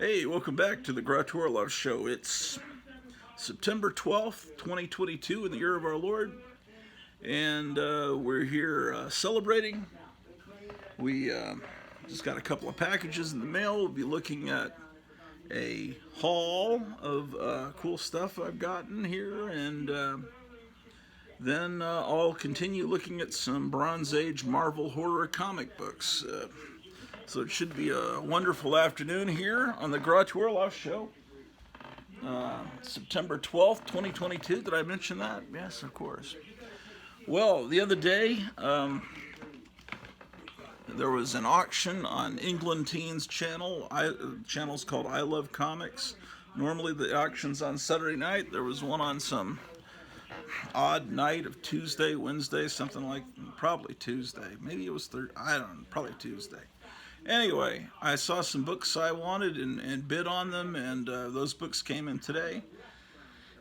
Hey, welcome back to the Love Show. It's September 12th, 2022, in the year of our Lord, and we're here celebrating. We just got a couple of packages in the mail. We'll be looking at a haul of cool stuff I've gotten here, and then I'll continue looking at some Bronze Age Marvel horror comic books. So it should be a wonderful afternoon here on the Love Show. September 12th, 2022. Did I mention that? Yes, of course. Well, the other day, there was an auction on England Teens channel. Channel's called I Love Comics. Normally the auction's on Saturday night. There was one on some odd night of Tuesday, Wednesday, something like, probably Tuesday. Maybe it was Thursday. I don't know, probably Tuesday. Anyway, I saw some books I wanted and bid on them, and those books came in today.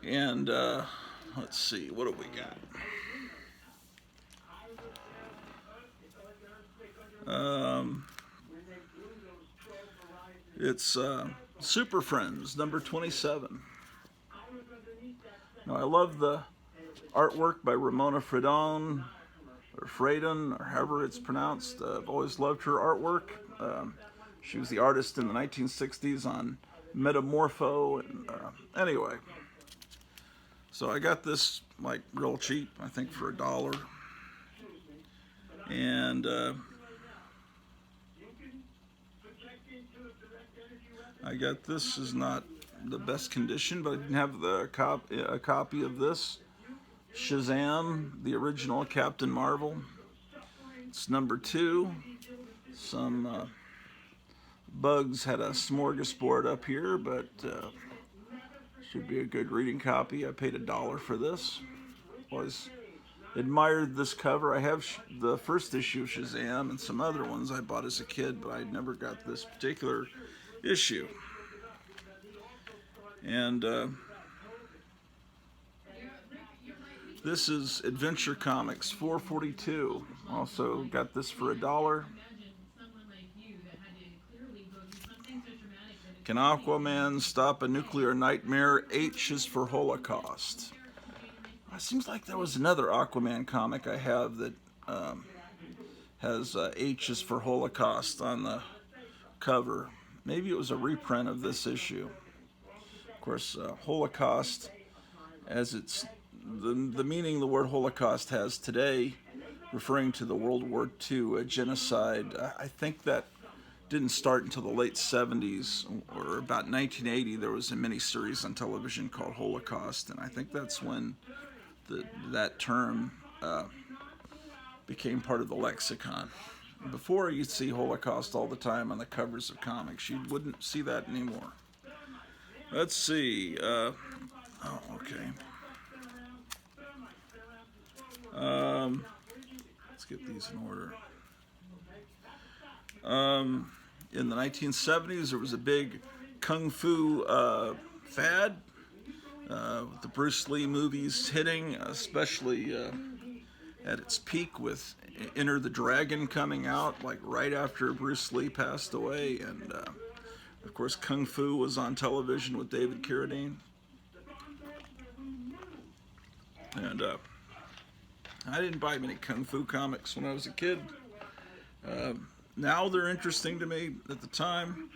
And let's see, what do we got? It's Super Friends, number 27. Now, I love the artwork by Ramona Fredon, or Fredon, or however it's pronounced. I've always loved her artwork. She was the artist in the 1960s on Metamorpho. And anyway, so I got this like real cheap, I think for $1. And I got this. Is not the best condition, but I didn't have a copy of this. Shazam, the original Captain Marvel. It's number 2. Some bugs had a smorgasbord up here, but should be a good reading copy. I paid $1 for this. Always admired this cover. I have the first issue of Shazam and some other ones I bought as a kid, but I never got this particular issue. And this is Adventure Comics, $4.42. Also got this for $1. Can Aquaman stop a nuclear nightmare? H is for Holocaust. It seems like there was another Aquaman comic I have that has H is for Holocaust on the cover. Maybe it was a reprint of this issue. Of course, Holocaust, as it's the meaning the word Holocaust has today, referring to the World War II genocide. I think that didn't start until the late 70s, or about 1980. There was a miniseries on television called Holocaust, and I think that's when that term became part of the lexicon. Before, you'd see Holocaust all the time on the covers of comics. You wouldn't see that anymore. Let's see. Okay. Let's get these in order. In the 1970s, there was a big kung fu fad with the Bruce Lee movies hitting, especially at its peak with Enter the Dragon coming out, like right after Bruce Lee passed away. And of course, kung fu was on television with David Carradine. And I didn't buy many kung fu comics when I was a kid. Now they're interesting to me. At the time,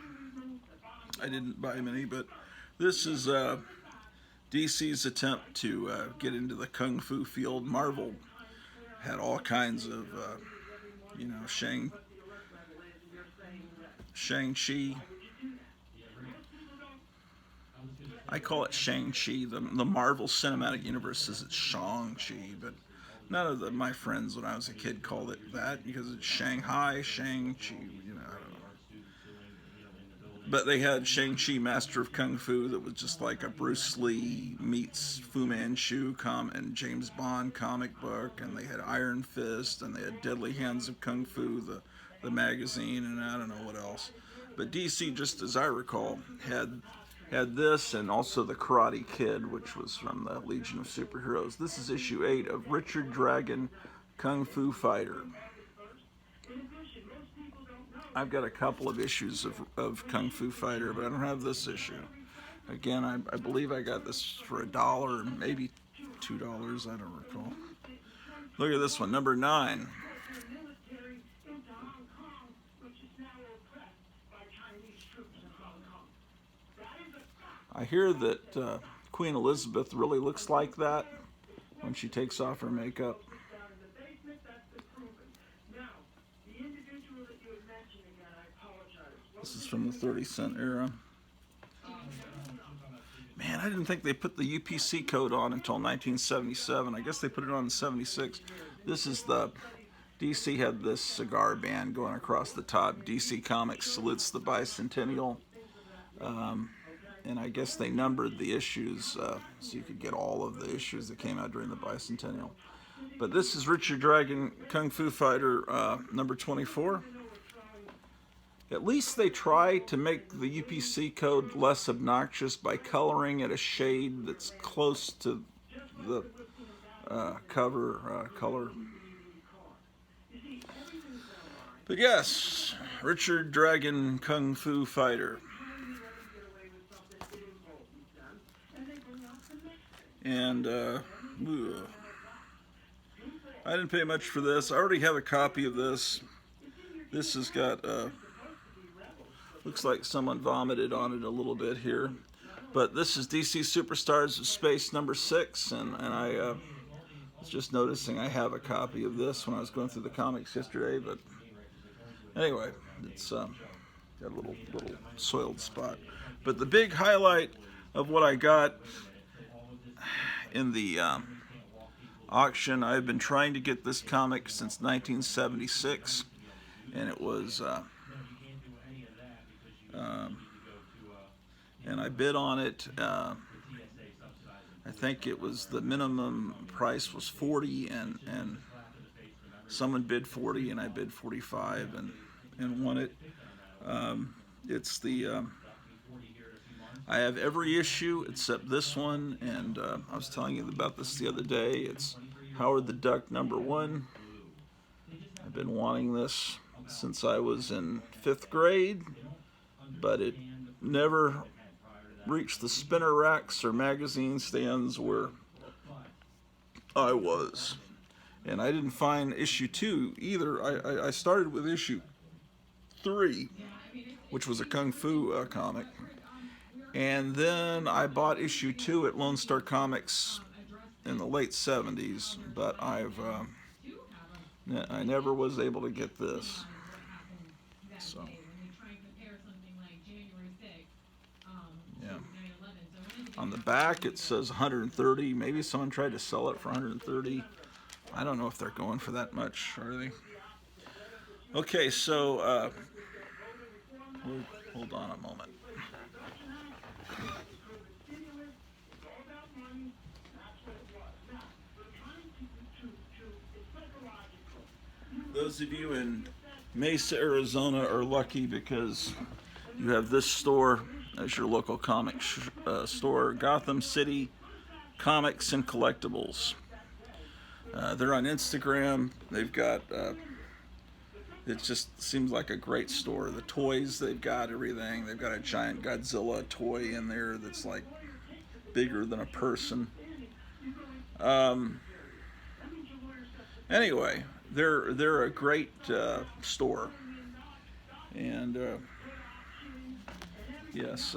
I didn't buy many, but this is DC's attempt to get into the kung fu field. Marvel had all kinds of, Shang-Chi. I call it Shang-Chi. The Marvel Cinematic Universe says it's Shang-Chi, but none of my friends when I was a kid called it that because it's Shanghai, Shang-Chi, I don't know. But they had Shang-Chi, Master of Kung Fu, that was just like a Bruce Lee meets Fu Manchu and James Bond comic book, and they had Iron Fist, and they had Deadly Hands of Kung Fu, the magazine, and I don't know what else. But DC, just as I recall, had this, and also the Karate Kid, which was from the Legion of Superheroes. This is issue 8 of Richard Dragon, Kung Fu Fighter. I've got a couple of issues of Kung Fu Fighter, but I don't have this issue. Again, I believe I got this for $1, maybe $2. I don't recall. Look at this one, number 9. I hear that Queen Elizabeth really looks like that when she takes off her makeup. This is from the 30-cent era. Man, I didn't think they put the UPC code on until 1977. I guess they put it on in 76. This is the DC had this cigar band going across the top. DC Comics salutes the bicentennial. And I guess they numbered the issues so you could get all of the issues that came out during the bicentennial. But this is Richard Dragon Kung Fu Fighter number 24. At least they try to make the UPC code less obnoxious by coloring it a shade that's close to the cover color. But yes, Richard Dragon Kung Fu Fighter. And I didn't pay much for this. I already have a copy of this. This has got looks like someone vomited on it a little bit here. But this is DC Superstars of Space number 6, and I was just noticing I have a copy of this when I was going through the comics yesterday. But anyway, it's got a little soiled spot. But the big highlight of what I got in the auction, I've been trying to get this comic since 1976, and it was and I bid on it. I think it was the minimum price was 40, and someone bid 40, and I bid 45, and won it. It's the I have every issue except this one, and I was telling you about this the other day. It's Howard the Duck number 1. I've been wanting this since I was in 5th grade, but it never reached the spinner racks or magazine stands where I was. And I didn't find issue 2 either. I started with issue 3, which was a Kung Fu comic. And then I bought issue 2 at Lone Star Comics in the late 70s, but I never was able to get this. So, yeah. On the back it says 130. Maybe someone tried to sell it for 130. I don't know if they're going for that much, are they? Okay, so hold on a moment. Those of you in Mesa, Arizona are lucky because you have this store as your local comic store, Gotham City Comics and Collectibles. They're on Instagram. They've got, it just seems like a great store. The toys, they've got everything. They've got a giant Godzilla toy in there that's like bigger than a person. Anyway, they're a great store, and yes,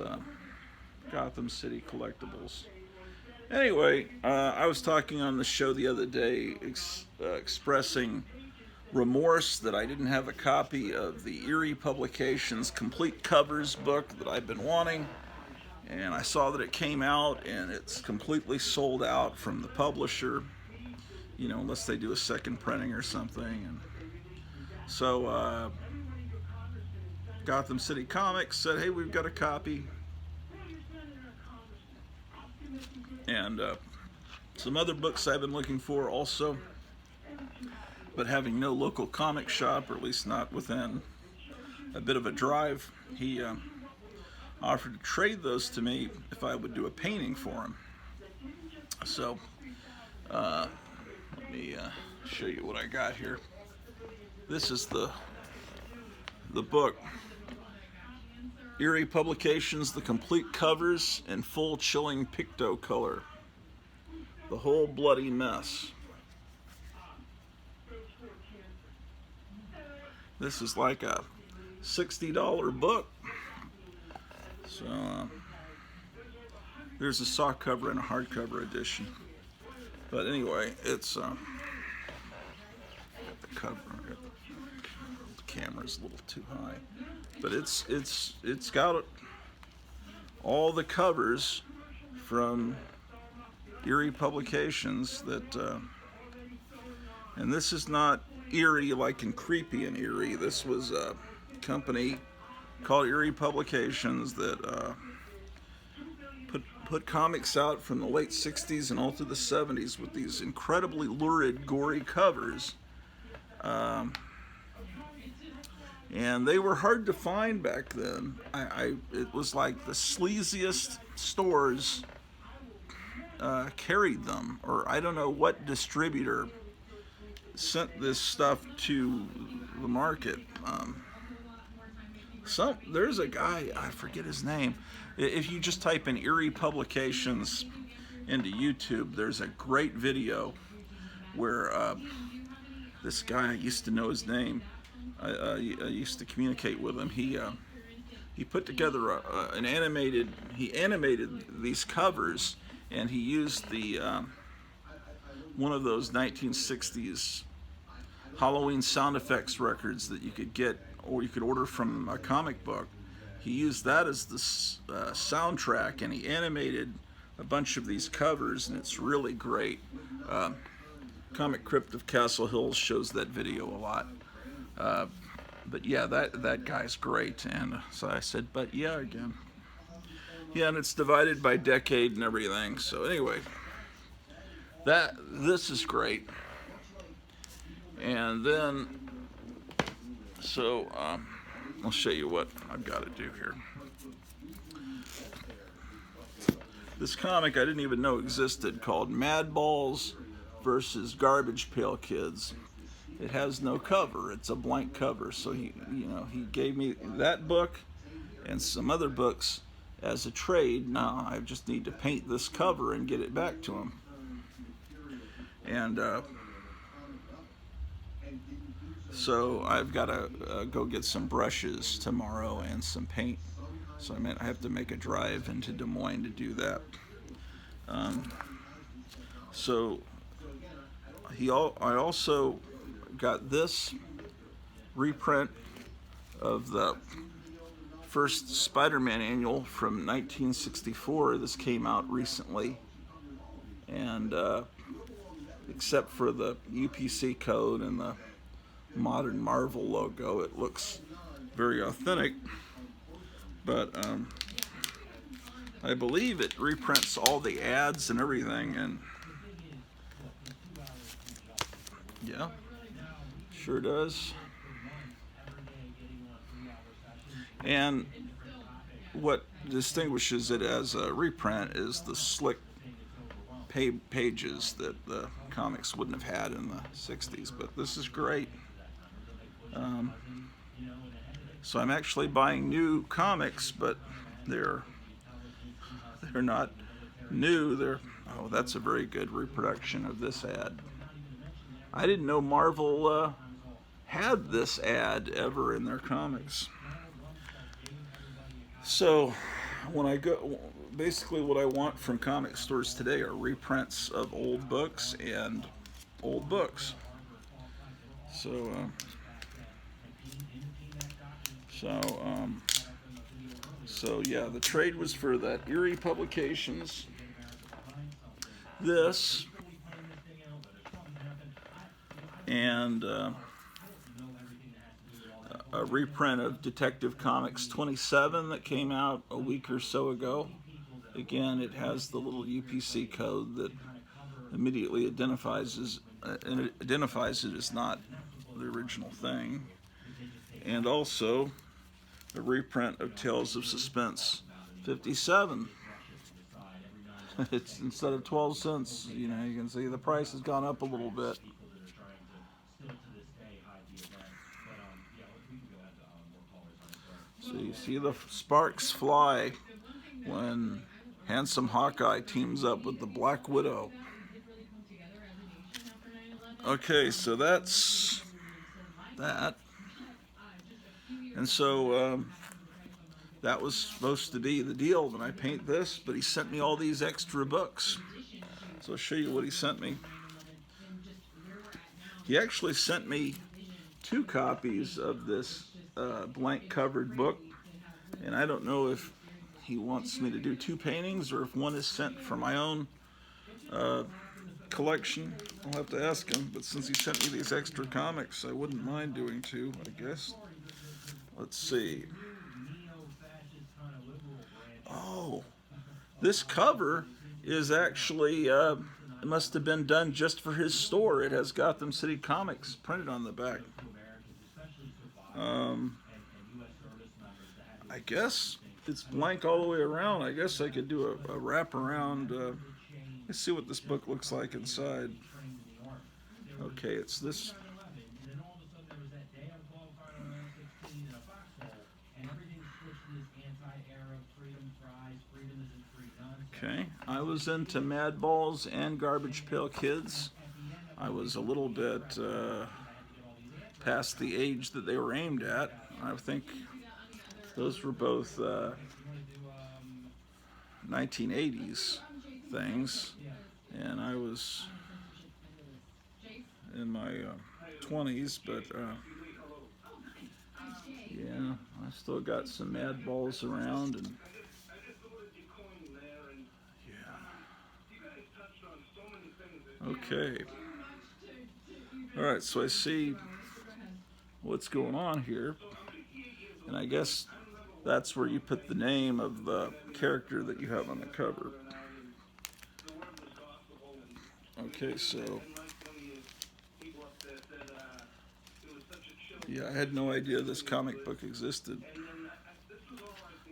Gotham City Collectibles. Anyway, I was talking on the show the other day expressing remorse that I didn't have a copy of the Erie Publications Complete Covers book that I've been wanting, and I saw that it came out and it's completely sold out from the publisher, you know, unless they do a second printing or something. And so Gotham City Comics said, hey, we've got a copy. And some other books I've been looking for also, but having no local comic shop, or at least not within a bit of a drive, he offered to trade those to me if I would do a painting for him. So let me show you what I got here. This is the the book, Eerie Publications, the complete covers in full chilling picto color. The whole bloody mess. This is like a $60 book. So there's a soft cover and a hardcover edition. But anyway, it's got the cover. The camera's a little too high, but it's got all the covers from Eerie Publications that, and this is not eerie like in creepy and eerie. This was a company called Eerie Publications that put comics out from the late 60s and all through the 70s with these incredibly lurid, gory covers. And they were hard to find back then. It was like the sleaziest stores carried them, or I don't know what distributor sent this stuff to the market. There's a guy, I forget his name. If you just type in Eerie Publications into YouTube, there's a great video where this guy, I used to know his name. I used to communicate with him. He put together he animated these covers, and he used the one of those 1960s Halloween sound effects records that you could get or you could order from a comic book. He used that as the soundtrack, and he animated a bunch of these covers, and it's really great. Comic Crypt of Castle Hills shows that video a lot. But yeah, that guy's great. And so I said, but yeah, again. Yeah, and it's divided by decade and everything. So anyway, this is great. And then, so I'll show you what I've got to do here. This comic I didn't even know existed, called Madballs versus Garbage Pail Kids. It has no cover. It's a blank cover. So he gave me that book and some other books as a trade. Now I just need to paint this cover and get it back to him. And so I've got to go get some brushes tomorrow and some paint. So I have to make a drive into Des Moines to do that. So I also got this reprint of the first Spider-Man annual from 1964. This came out recently, and except for the UPC code and the Modern Marvel logo, it looks very authentic. But I believe it reprints all the ads and everything, and yeah, sure does. And what distinguishes it as a reprint is the slick pages that the comics wouldn't have had in the 60s. But this is great. So I'm actually buying new comics, but they're not new. Oh, that's a very good reproduction of this ad. I didn't know Marvel had this ad ever in their comics. So when I go, basically what I want from comic stores today are reprints of old books and old books. So yeah, the trade was for that Eerie Publications. This and a reprint of Detective Comics 27 that came out a week or so ago. Again, it has the little UPC code that immediately identifies it as not the original thing. And also a reprint of Tales of Suspense 57. It's instead of 12 cents, you can see the price has gone up a little bit. So you see the sparks fly when handsome Hawkeye teams up with the Black Widow. Okay, so that's that. And so that was supposed to be the deal when I paint this, but he sent me all these extra books. So I'll show you what he sent me. He actually sent me 2 copies of this blank covered book, and I don't know if he wants me to do 2 paintings or if one is sent for my own collection. I'll have to ask him, but since he sent me these extra comics, I wouldn't mind doing 2, I guess. Let's see. Oh, this cover is actually, it must have been done just for his store. It has Gotham City Comics printed on the back. I guess it's blank all the way around. I guess I could do a wraparound. Let's see what this book looks like inside. Okay, it's this. Okay, I was into Mad Balls and Garbage Pail Kids. I was a little bit past the age that they were aimed at. I think those were both 1980s things, and I was in my 20s, but yeah, I still got some Mad Balls around, and okay. Alright, so I see what's going on here, and I guess that's where you put the name of the character that you have on the cover. Okay, so yeah, I had no idea this comic book existed.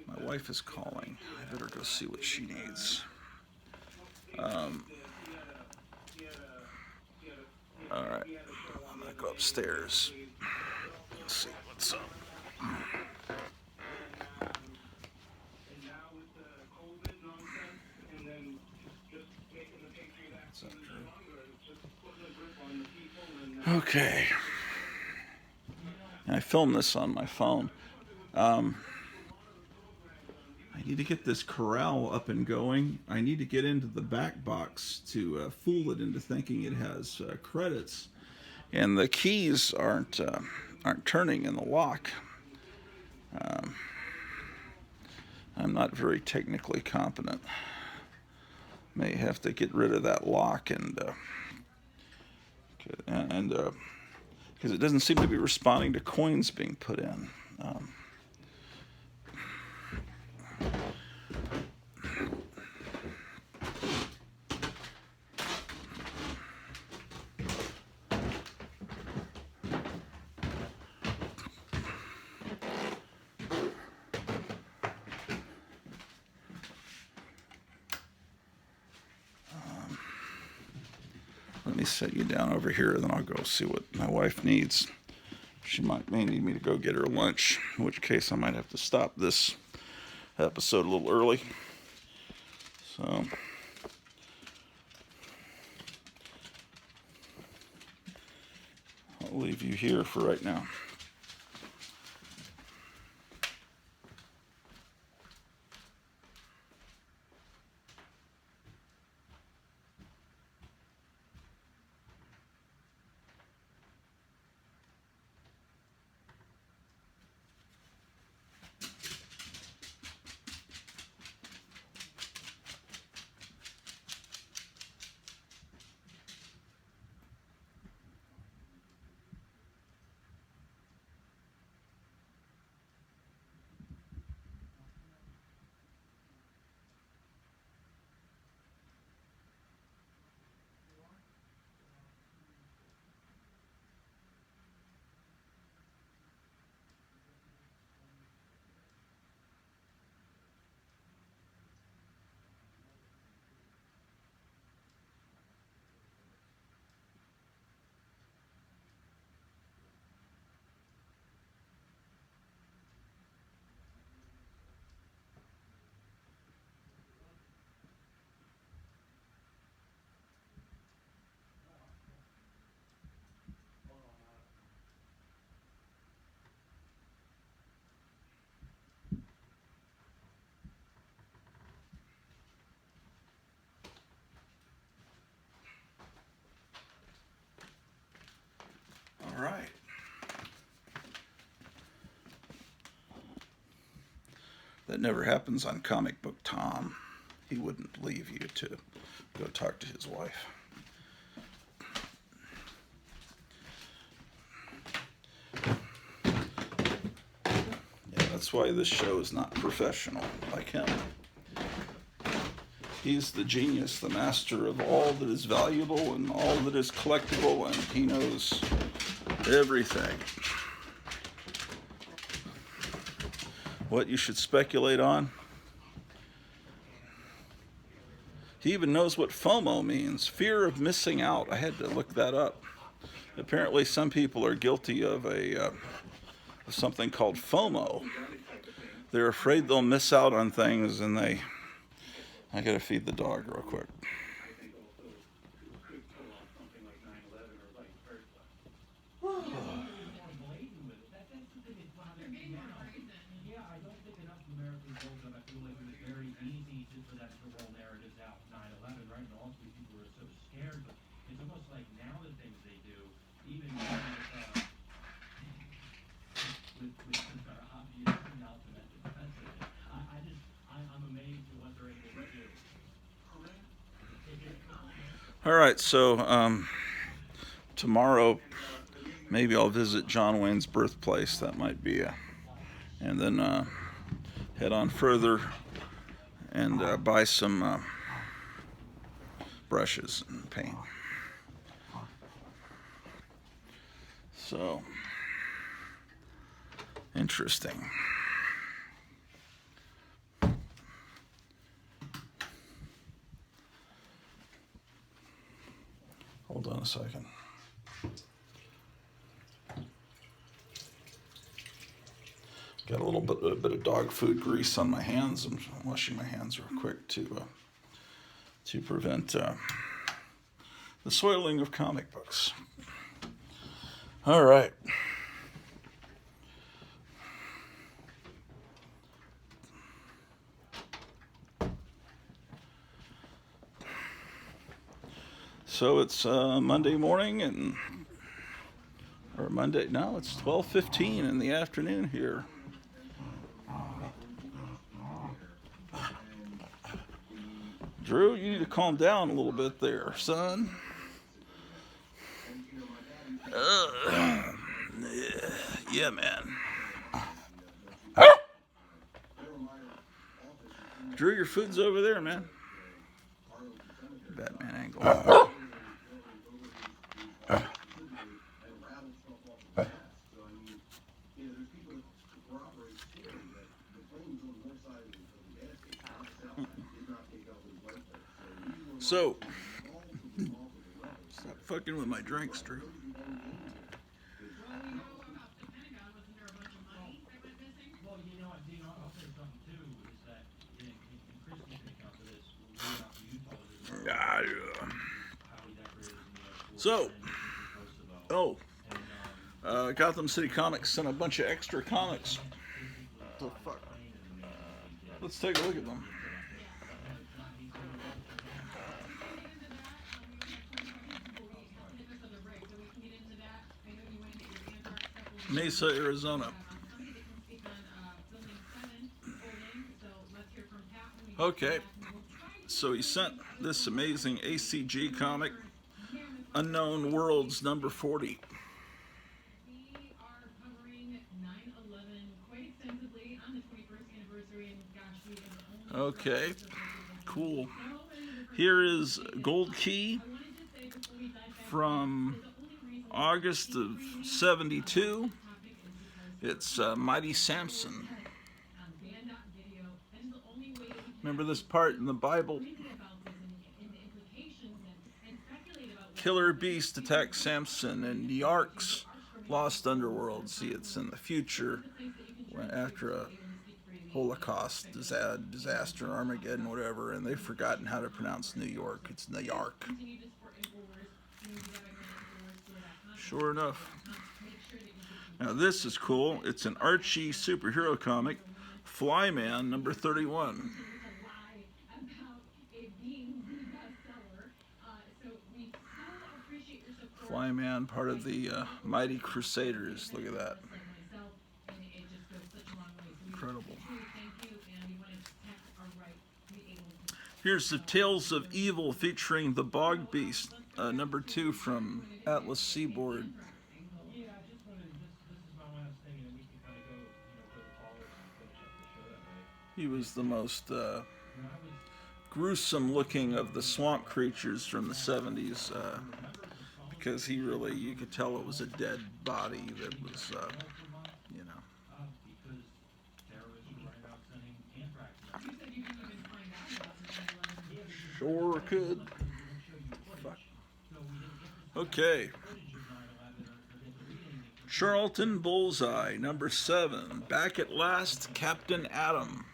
My wife is calling. I better go see what she needs. Alright, I'm gonna go upstairs. Let's see what's up. Okay. I filmed this on my phone. I need to get this corral up and going. I need to get into the back box to fool it into thinking it has credits, and the keys aren't turning in the lock. I'm not very technically competent. May have to get rid of that lock and because it doesn't seem to be responding to coins being put in. Let me set you down over here, and then I'll go see what my wife needs. She may need me to go get her lunch, in which case I might have to stop this episode a little early. So I'll leave you here for right now. That never happens on Comic Book Tom. He wouldn't leave you to go talk to his wife. Yeah, that's why this show is not professional like him. He's the genius, the master of all that is valuable and all that is collectible, and he knows everything. What you should speculate on? He even knows what FOMO means, fear of missing out. I had to look that up. Apparently, some people are guilty of something called FOMO. They're afraid they'll miss out on things, and I gotta feed the dog real quick. All right, so tomorrow maybe I'll visit John Wayne's birthplace. That might be and then head on further and buy some brushes and paint. So interesting. Hold on a second. Got a bit of dog food grease on my hands. I'm washing my hands real quick to prevent the soiling of comic books. All right. So it's Monday morning or Monday, no, it's 12:15 in the afternoon here. Drew, you need to calm down a little bit there, son. Yeah, man. Drew, your food's over there, man. Batman angle. So, stop fucking with my drinks, Drew. So, Gotham City Comics sent a bunch of extra comics. The fuck? Let's take a look at them. Mesa, Arizona. Okay, so he sent this amazing ACG comic, Unknown Worlds number 40. Okay, cool. Here is Gold Key from August of 72. It's Mighty Samson. Remember this part in the Bible? Killer beast attacks Samson in the Ark's lost underworld. See, it's in the future, after a Holocaust disaster, Armageddon, whatever, and they've forgotten how to pronounce New York. It's New York. Sure enough. Now this is cool. It's an Archie superhero comic, Flyman number 31. Flyman, part of the Mighty Crusaders. Look at that. Incredible. Here's the Tales of Evil featuring the Bog Beast, number 2 from Atlas Seaboard. He was the most gruesome looking of the swamp creatures from the 70s, because he really, you could tell it was a dead body that was, you know. Sure could. Fuck. Okay. Charlton Bullseye, number 7. Back at last, Captain Atom.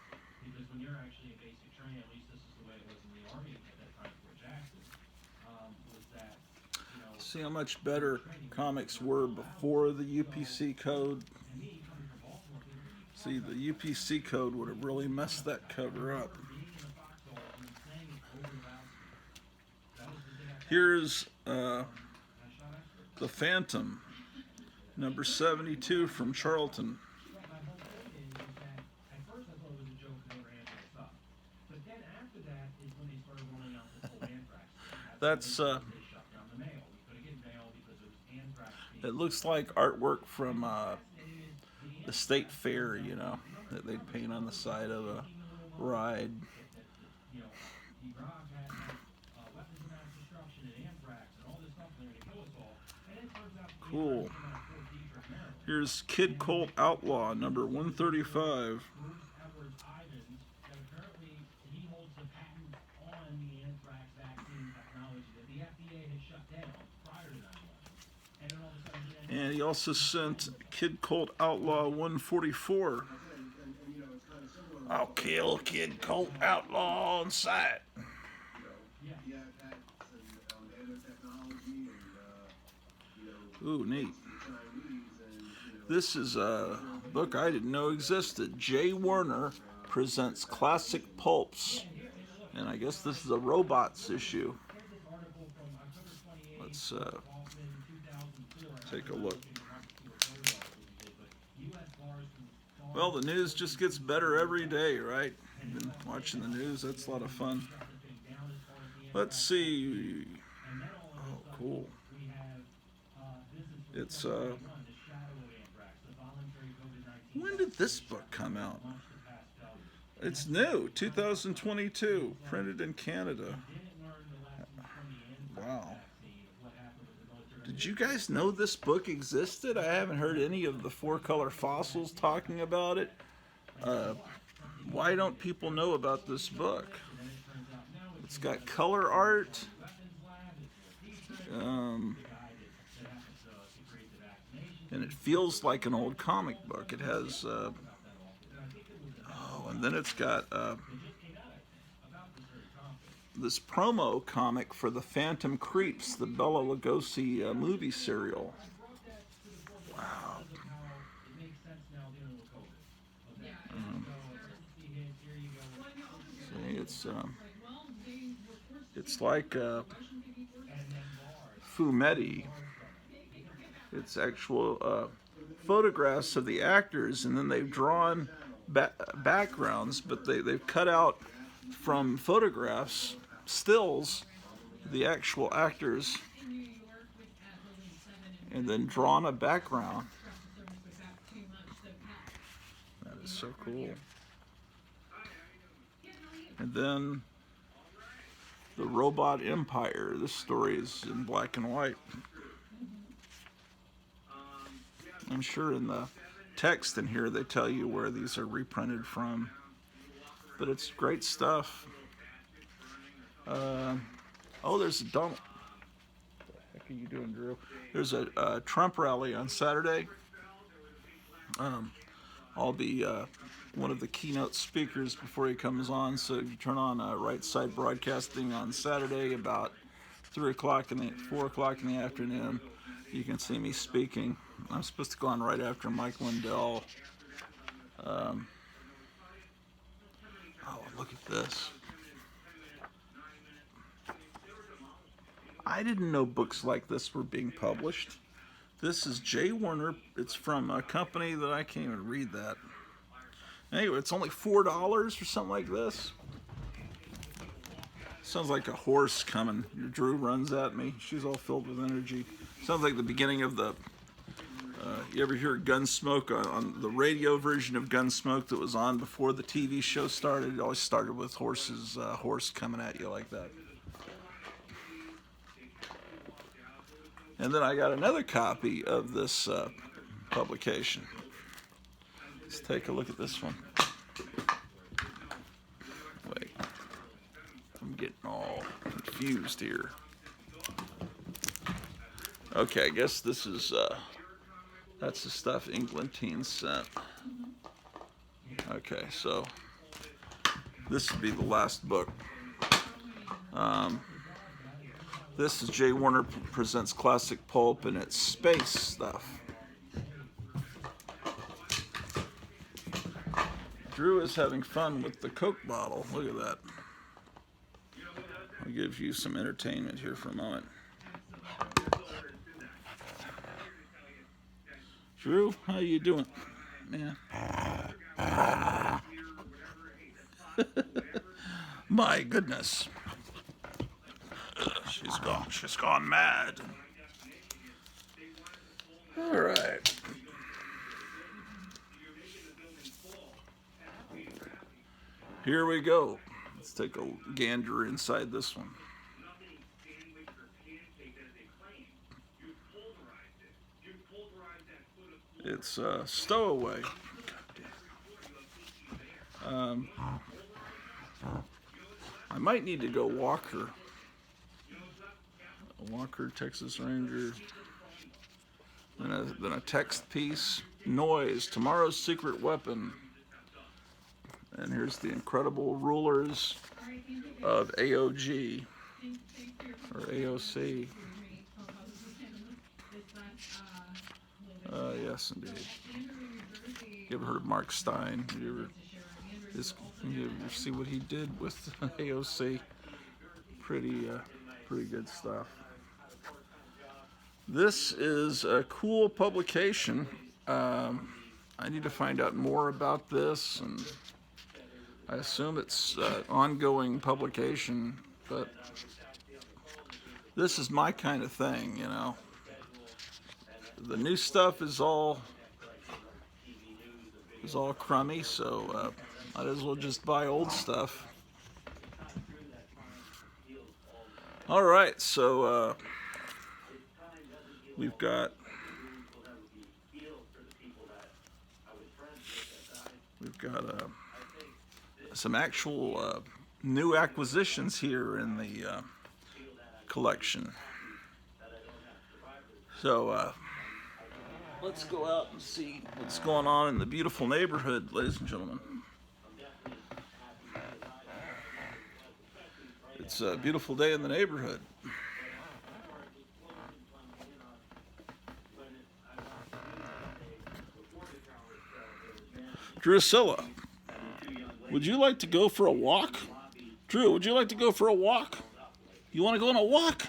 See how much better comics were before the UPC code. See, the UPC code would have really messed that cover up. Here's The Phantom, number 72 from Charlton. That's it looks like artwork from the state fair, you know, that they'd paint on the side of a ride. Cool. Here's Kid Colt Outlaw, number 135. And he also sent Kid Colt Outlaw 144. I'll kill Kid Colt Outlaw on sight. Ooh, neat. This is a book I didn't know existed. Jay Werner presents classic pulps. And I guess this is a robots issue. Let's take a look. Well, the news just gets better every day, right? You've been watching the news. That's a lot of fun. Let's see. Oh, cool. It's when did this book come out? It's new, 2022, printed in Canada. Wow. Did you guys know this book existed? I haven't heard any of the Four Color Fossils talking about it. Why don't people know about this book? It's got color art. And it feels like an old comic book. It has, and then it's got this promo comic for the Phantom Creeps, the Bela Lugosi movie serial. Wow. See, it's like Fumetti. It's actual photographs of the actors, and then they've drawn backgrounds, but they've cut out from photographs, stills, the actual actors, and then drawn a background. That is so cool. And then the Robot Empire. This story is in black and white. I'm sure in the text in here they tell you where these are reprinted from, but it's great stuff. Oh, there's a Donald. What the heck are you doing, Drew? There's a Trump rally on Saturday. I'll be one of the keynote speakers before he comes on. So if you turn on Right Side Broadcasting on Saturday about 4 o'clock in the afternoon, you can see me speaking. I'm supposed to go on right after Mike Lindell. Oh, look at this. I didn't know books like this were being published. This is Jay Werner. It's from a company that I can't even read that. Anyway, it's only $4 or something like this. Sounds like a horse coming. Drew runs at me. She's all filled with energy. Sounds like the beginning of the. You ever hear Gunsmoke on the radio version of Gunsmoke that was on before the TV show started? It always started with horse coming at you like that. And then I got another copy of this publication. Let's take a look at this one. Wait, I'm getting all confused here. Okay, I guess this is, that's the stuff England Teen sent. Okay, so this would be the last book. This is Jay Warner Presents Classic Pulp, and it's space stuff. Drew is having fun with the Coke bottle. Look at that. I'll give you some entertainment here for a moment. Drew, how you doing, man? My goodness. She's gone mad. All right. Here we go. Let's take a gander inside this one. It's Stowaway. I might need to go Walker. Walker, Texas Ranger. Then a text piece. Noise, Tomorrow's Secret Weapon. And here's the incredible rulers of AOG, or AOC. Yes, indeed. You ever heard of Mark Stein? You ever see what he did with AOC? Pretty good stuff. This is a cool publication. I need to find out more about this, and I assume it's ongoing publication, but this is my kind of thing, you know. The new stuff is all crummy, so might as well just buy old stuff. All right, so we've got some actual new acquisitions here in the collection. So let's go out and see what's going on in the beautiful neighborhood, ladies and gentlemen. It's a beautiful day in the neighborhood. Drusilla, would you like to go for a walk? Drew, would you like to go for a walk? You want to go on a walk?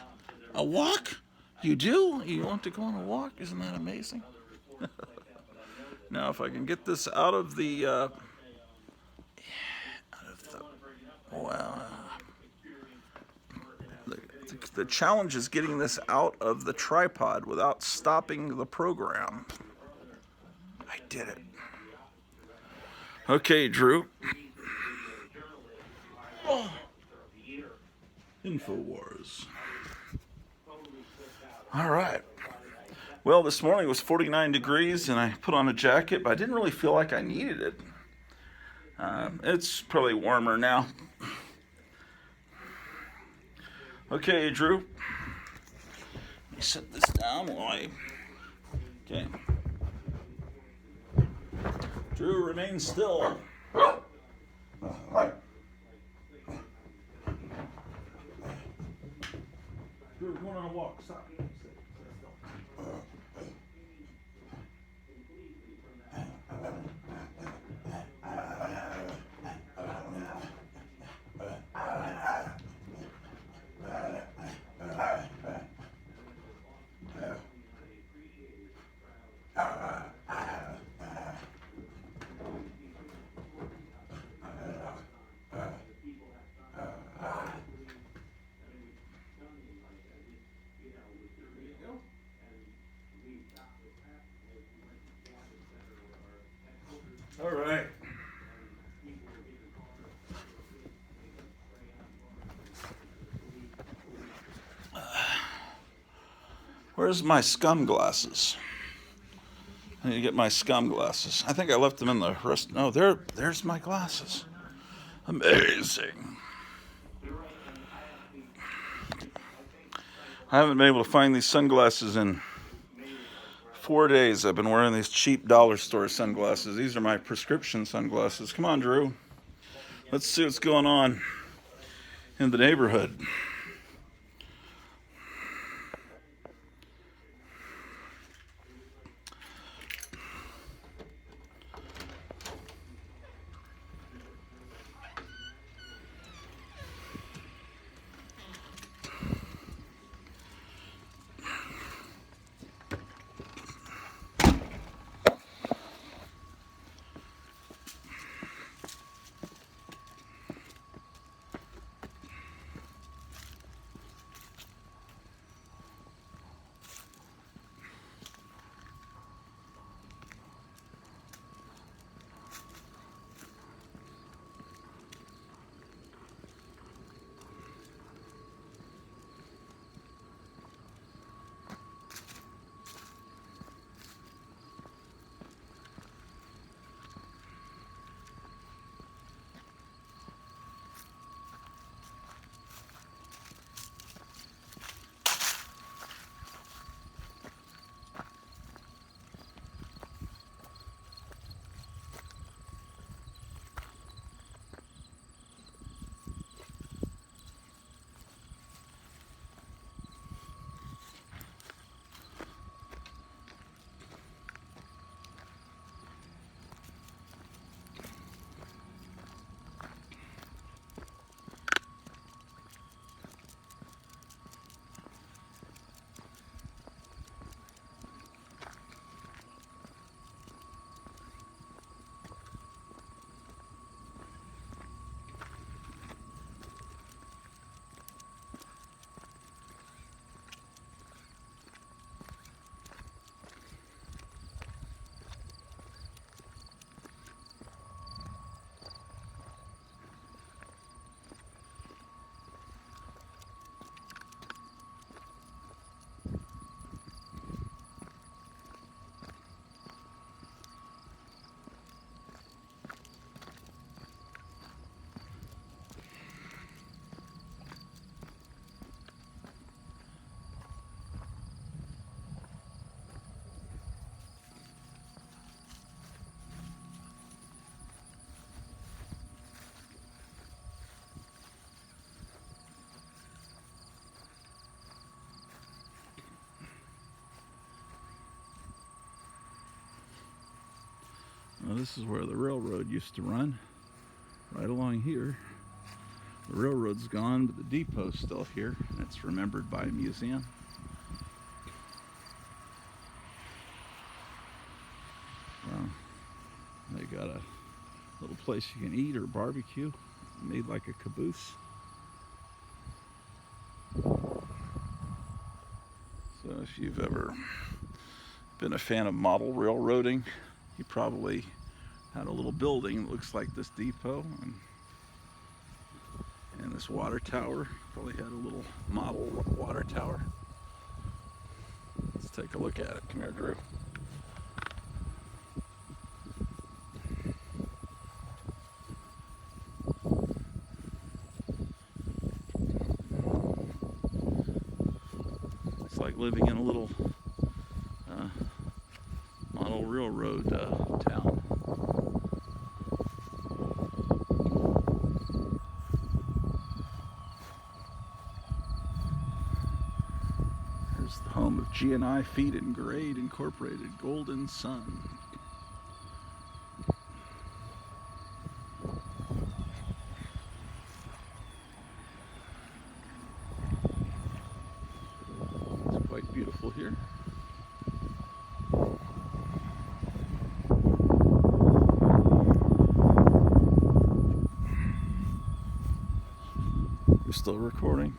A walk? You do? You want to go on a walk? Isn't that amazing? Now, if I can get this out of the, the challenge is getting this out of the tripod without stopping the program. I did it. Okay, Drew. Oh. InfoWars. All right. Well, this morning it was 49 degrees, and I put on a jacket, but I didn't really feel like I needed it. It's probably warmer now. Okay, Drew. Let me set this down while I... Okay. Drew, remain still. Drew, going on a walk. Stop. Where's my scum glasses? I need to get my scum glasses. I think I left them in the rest. No, there's my glasses. Amazing. I haven't been able to find these sunglasses in 4 days. I've been wearing these cheap dollar store sunglasses. These are my prescription sunglasses. Come on, Drew. Let's see what's going on in the neighborhood. Well, this is where the railroad used to run, right along here. The railroad's gone, but the depot's still here. It's remembered by a museum. Well, they got a little place you can eat or barbecue, made like a caboose. So if you've ever been a fan of model railroading, you probably had a little building that looks like this depot, and this water tower probably had a little model water tower. Let's take a look at it. Come here, Drew. It's like living in a little model railroad town. Here's the home of G&I Feed and Grade Incorporated, Golden Sun. It's quite beautiful here. We're still recording.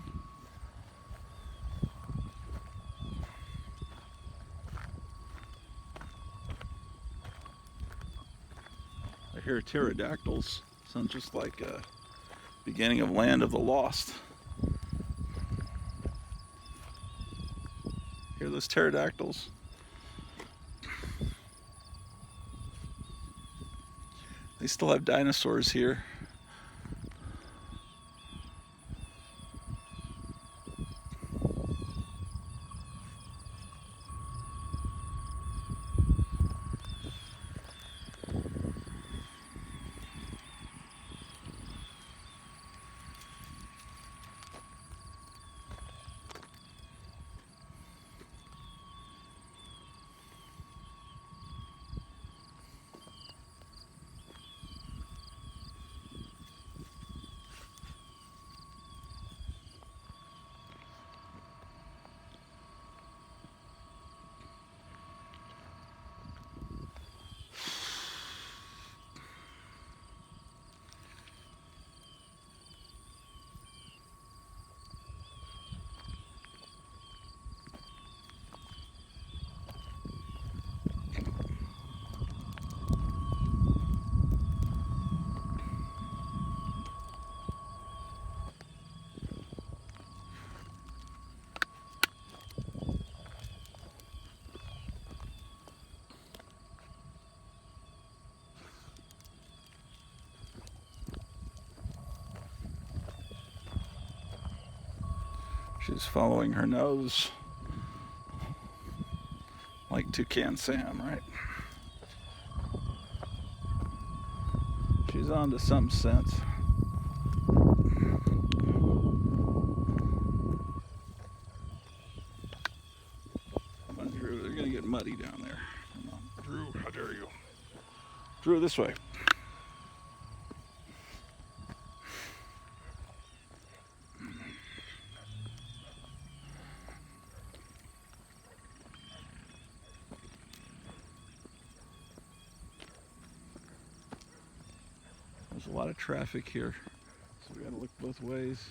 I hear pterodactyls. Sounds just like a beginning of Land of the Lost. Hear those pterodactyls? They still have dinosaurs here. She's following her nose like Toucan Sam, right? She's on to some sense. Come on, Drew, they're gonna get muddy down there. Come on, Drew, how dare you? Drew, this way. There's a lot of traffic here, so we gotta look both ways.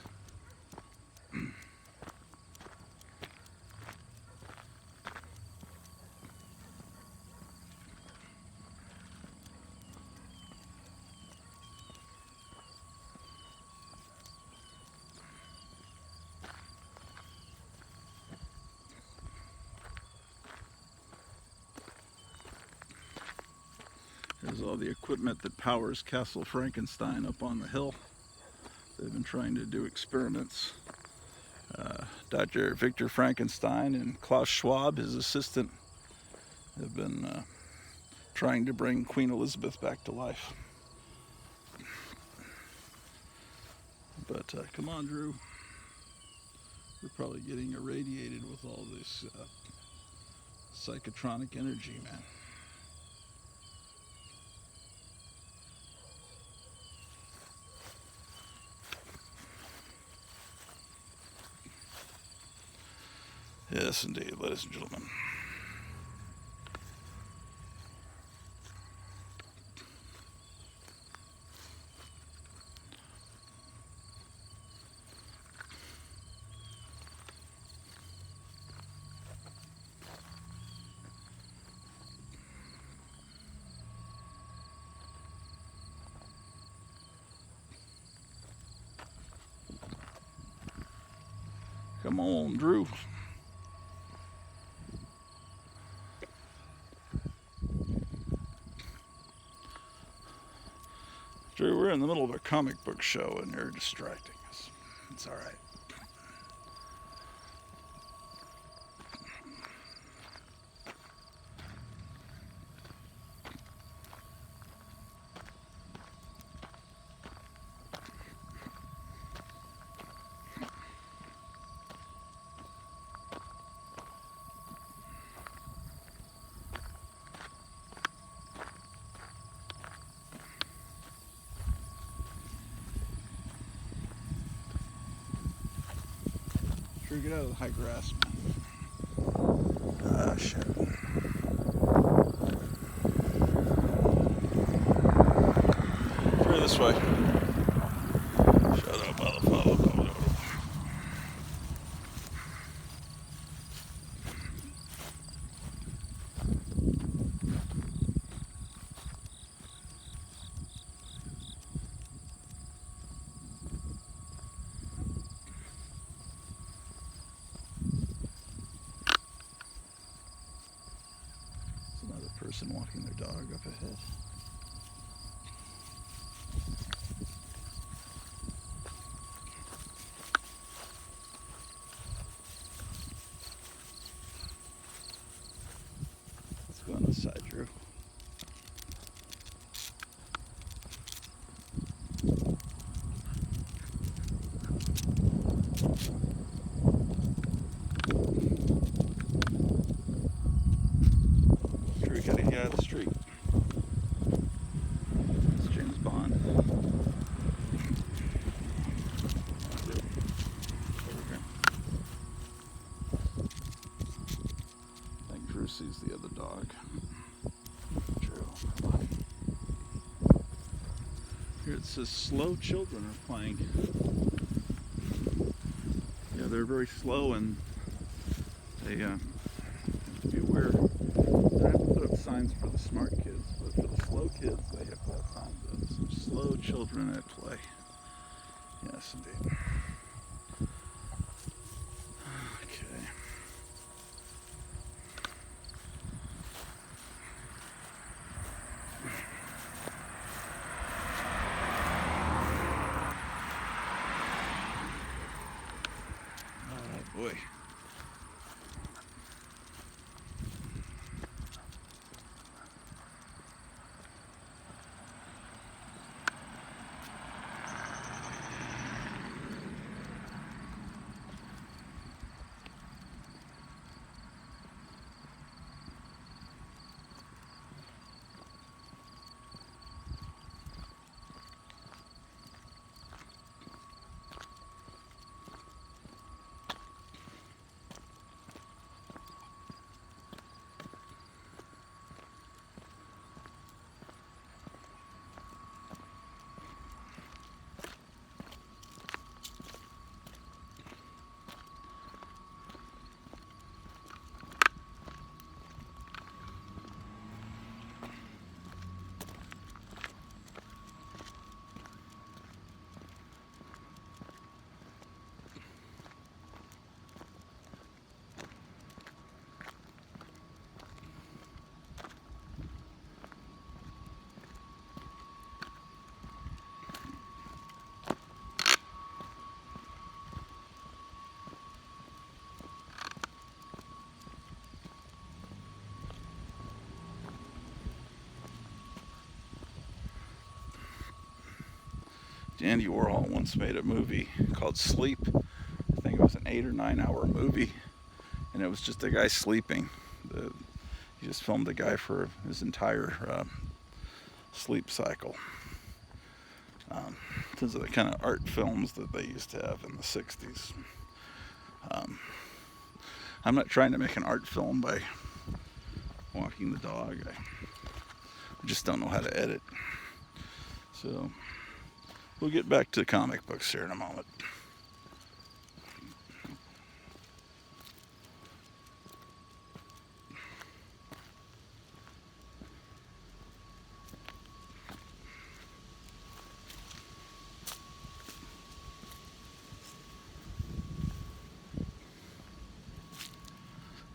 There's all the equipment that powers Castle Frankenstein up on the hill. They've been trying to do experiments. Dr. Victor Frankenstein and Klaus Schwab, his assistant, have been trying to bring Queen Elizabeth back to life. But come on, Drew. We're probably getting irradiated with all this psychotronic energy, man. Yes, indeed, ladies and gentlemen. Come on, Drew. Drew, we're in the middle of a comic book show and you're distracting us. It's all right. Drew, get out of the high grass, man. Ah, shit. Drew, this way. Shut up, motherfucker. person walking their dog up ahead. Let's go on this side, Drew. Drew, gotta get out of the street. It's James Bond. Over here. I think Drew sees the other dog. Drew, come on. Here it says slow children are playing. Yeah, they're very slow and they have to be aware. They have to put up signs for the smart kids, but for the slow kids, they have to have signs up. Some slow children at play. Yes, indeed. Okay. Oh boy. Andy Warhol once made a movie called Sleep. I think it was an 8 or 9 hour movie, and it was just a guy sleeping. He just filmed the guy for his entire sleep cycle. Those are the kind of art films that they used to have in the 60s. I'm not trying to make an art film by walking the dog. I just don't know how to edit. So we'll get back to comic books here in a moment.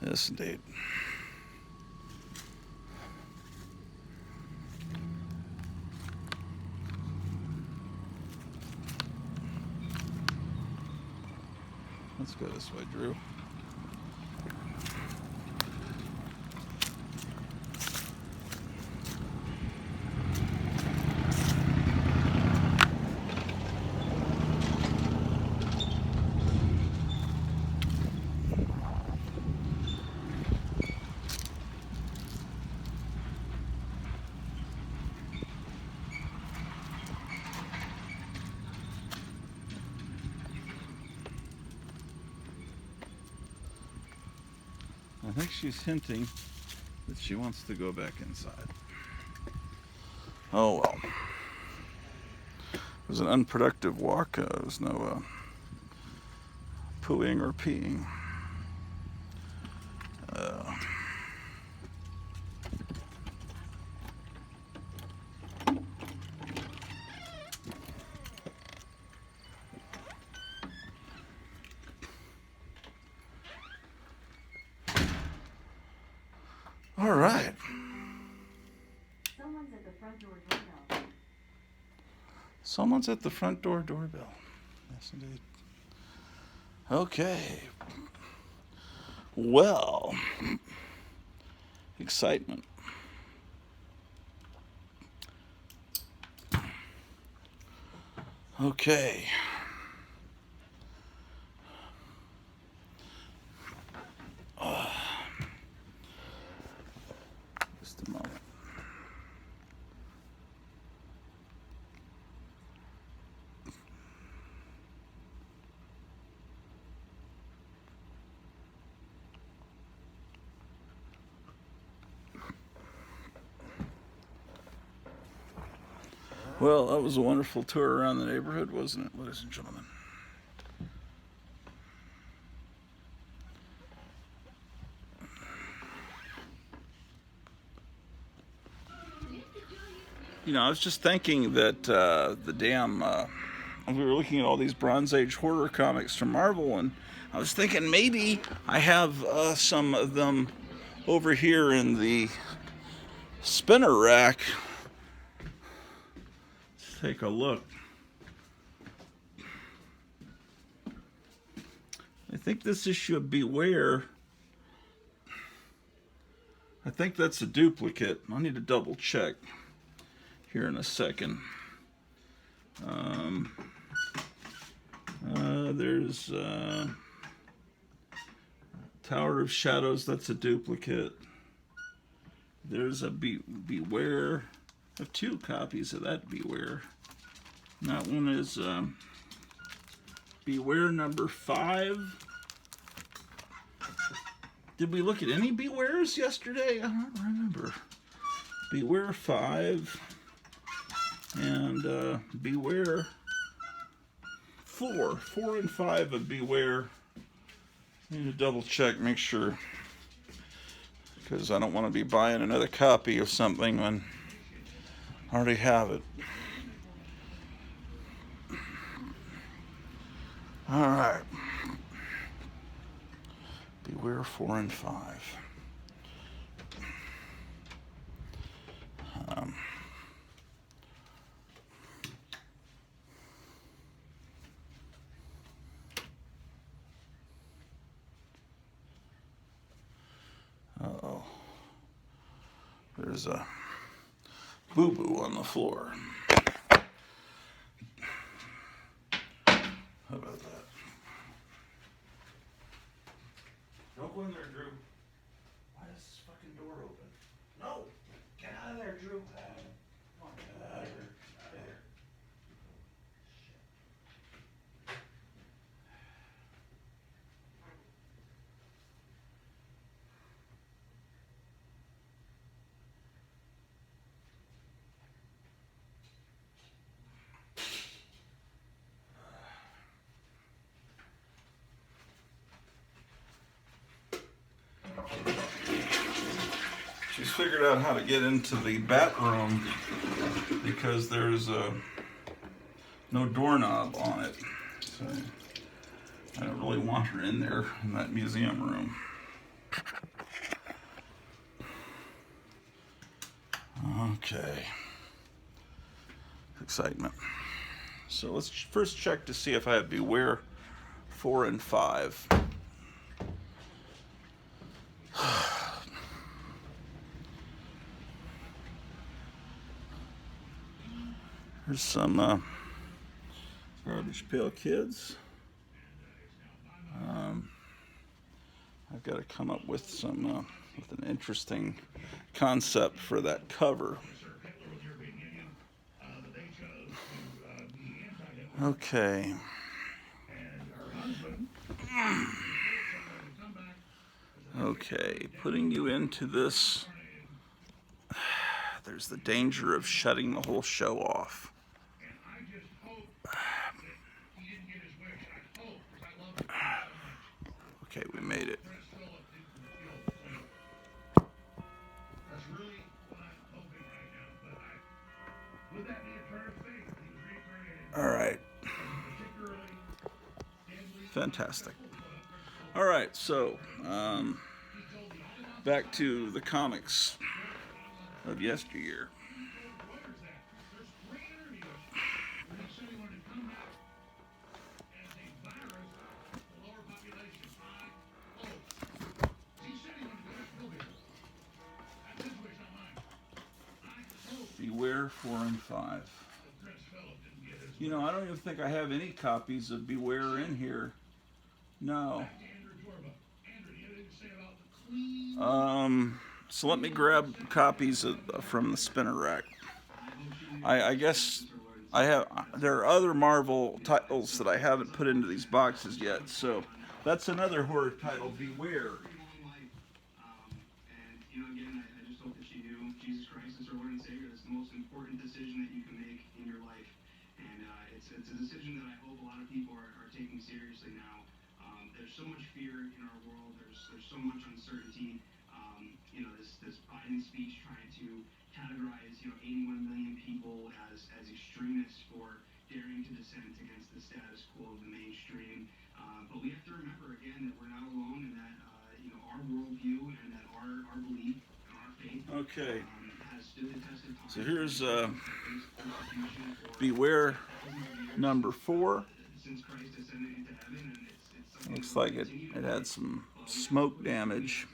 Yes, indeed. Let's go this way, Drew. I think she's hinting that she wants to go back inside. Oh well. It was an unproductive walk. There was no pooing or peeing. All right. Someone's at the front door doorbell. Yes, indeed. Okay. Well, excitement. Okay. Just a moment. Well, that was a wonderful tour around the neighborhood, wasn't it, ladies and gentlemen? You know, I was just thinking that we were looking at all these Bronze Age horror comics from Marvel, and I was thinking maybe I have some of them over here in the spinner rack. Let's take a look. I think this issue of Beware, I think that's a duplicate. I need to double check here in a second. There's Tower of Shadows, that's a duplicate. There's a Beware. I have two copies of that Beware. And that one is Beware number 5. Did we look at any Bewares yesterday? I don't remember. Beware 5 and Beware 4. 4 and 5 of Beware. I need to double check, make sure, because I don't want to be buying another copy of something when I already have it. All right. Beware 4 and 5. Uh-oh. There's a boo-boo on the floor. How about that? Don't go in there, Drew. Why is this fucking door open? No! Get out of there, Drew. Come on, get out of here. Out of here. She's figured out how to get into the bat room because there's no doorknob on it. So I don't really want her in there in that museum room. Okay. Excitement. So let's first check to see if I have Beware 4 and 5. There's some Garbage Pail Kids. I've got to come up with some with an interesting concept for that cover. Okay. Okay, putting you into this, there's the danger of shutting the whole show off. Okay, we made it. All right. Fantastic. All right, so back to the comics of yesteryear. 4 and 5. You know, I don't even think I have any copies of Beware in here. No. So let me grab copies from the spinner rack. I guess there are other Marvel titles that I haven't put into these boxes yet. So that's another horror title, Beware. Okay, so here's Beware number 4. Looks like it had some smoke damage.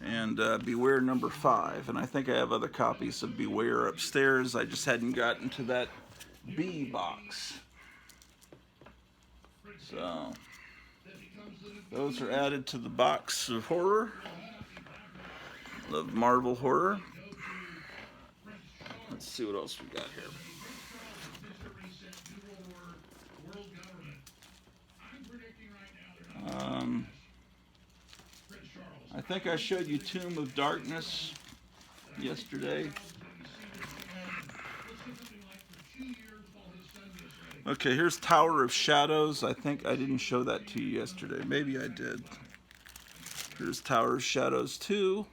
And Beware number 5. And I think I have other copies of Beware upstairs. I just hadn't gotten to that B box. So those are added to the box of horror, of Marvel horror. Let's see what else we got here. I think I showed you Tomb of Darkness yesterday. Okay, here's Tower of Shadows. I think I didn't show that to you yesterday. Maybe I did. Here's Tower of Shadows 2.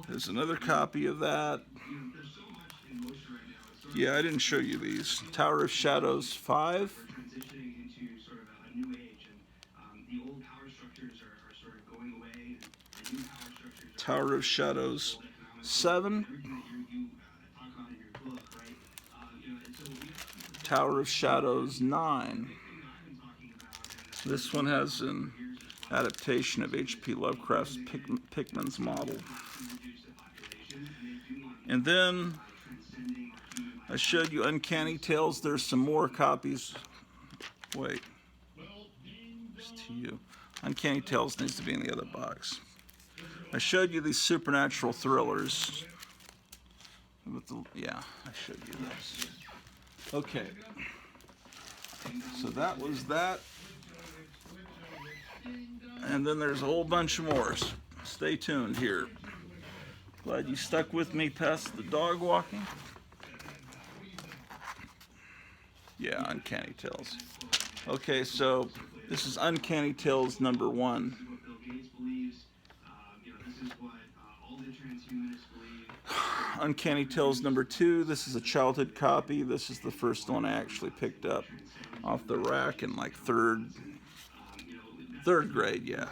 There's another copy of that. Yeah, I didn't show you these. Tower of Shadows 5. Tower of Shadows 7. Tower of Shadows 9. This one has an adaptation of H.P. Lovecraft's Pickman's model. And then I showed you Uncanny Tales. There's some more copies. Wait. It's to you. Uncanny Tales needs to be in the other box. I showed you these supernatural thrillers. Yeah, I showed you this. Okay. So that was that. And then there's a whole bunch more. Stay tuned here. Glad you stuck with me past the dog walking. Yeah, Uncanny Tales. Okay, so this is Uncanny Tales number 1. Uncanny Tales number 2. This is a childhood copy. This is the first one I actually picked up off the rack in like third grade, yeah.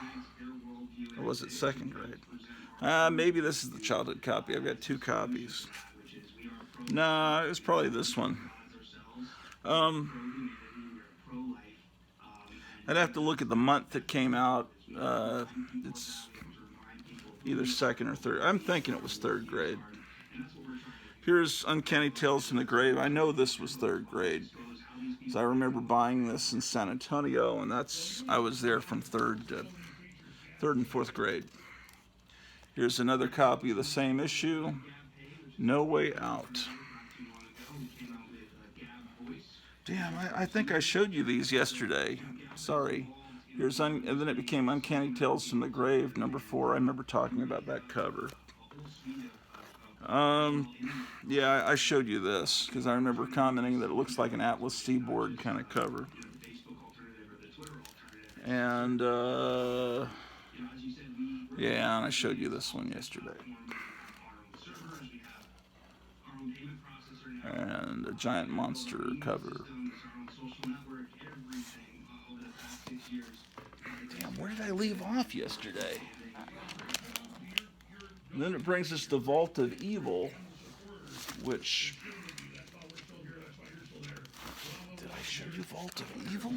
Or was it second grade? Maybe this is the childhood copy. I've got 2 copies. Nah, it was probably this one. I'd have to look at the month it came out. It's either second or third. I'm thinking it was third grade. Here's Uncanny Tales from the Grave. I know this was third grade, because I remember buying this in San Antonio, and I was there from third and fourth grade. Here's another copy of the same issue, No Way Out. Damn, I think I showed you these yesterday. Sorry. And then it became Uncanny Tales from the Grave, number 4. I remember talking about that cover. Yeah, I showed you this because I remember commenting that it looks like an Atlas Seaboard kind of cover. And yeah, and I showed you this one yesterday. And a giant monster cover. Damn, where did I leave off yesterday? And then it brings us to Vault of Evil, which... Did I show you Vault of Evil?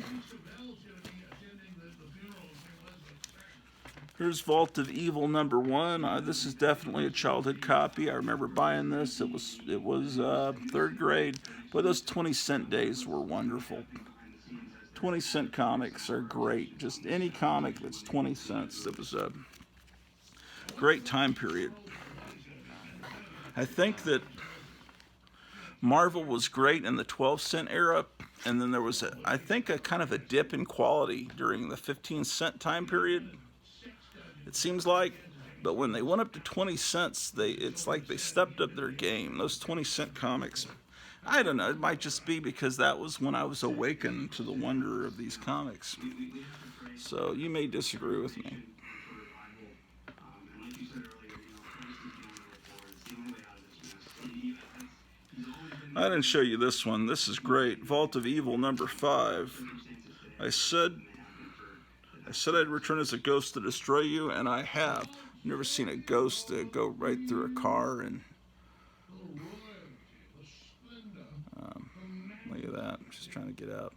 Here's Vault of Evil #1. This is definitely a childhood copy. I remember buying this. It was third grade. But those 20-cent days were wonderful. 20-cent comics are great. Just any comic that's 20 cents. It was a great time period. I think that Marvel was great in the 12-cent era, and then there was, I think, a kind of a dip in quality during the 15-cent time period. It seems like, but when they went up to 20 cents, it's like they stepped up their game. Those 20-cent comics, I don't know, it might just be because that was when I was awakened to the wonder of these comics. So you may disagree with me. I didn't show you this one. This is great. Vault of Evil #5. I said I'd return as a ghost to destroy you, and I have. Never seen a ghost go right through a car, and look at that. I'm just trying to get out.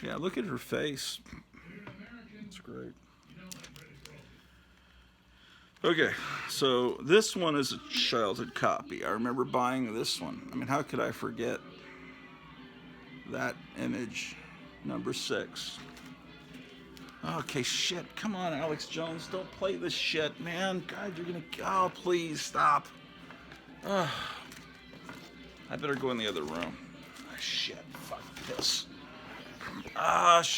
Yeah, look at her face. It's great. Okay, so this one is a childhood copy. I remember buying this one. I mean, how could I forget that image? #6. Okay, shit. Come on, Alex Jones. Don't play this shit, man. God, you're gonna... Oh, please, stop. I better go in the other room. Oh, shit. Fuck this.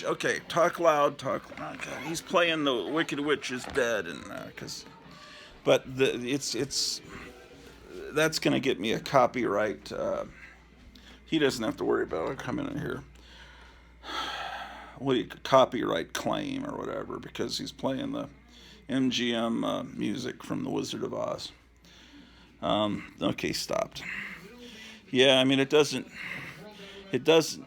Okay. Talk loud. Talk loud. Okay. He's playing The Wicked Witch is Dead, and but it's that's gonna get me a copyright. He doesn't have to worry about it coming in here. What do you copyright claim or whatever, because he's playing the MGM music from The Wizard of Oz. Okay, stopped. Yeah, I mean it doesn't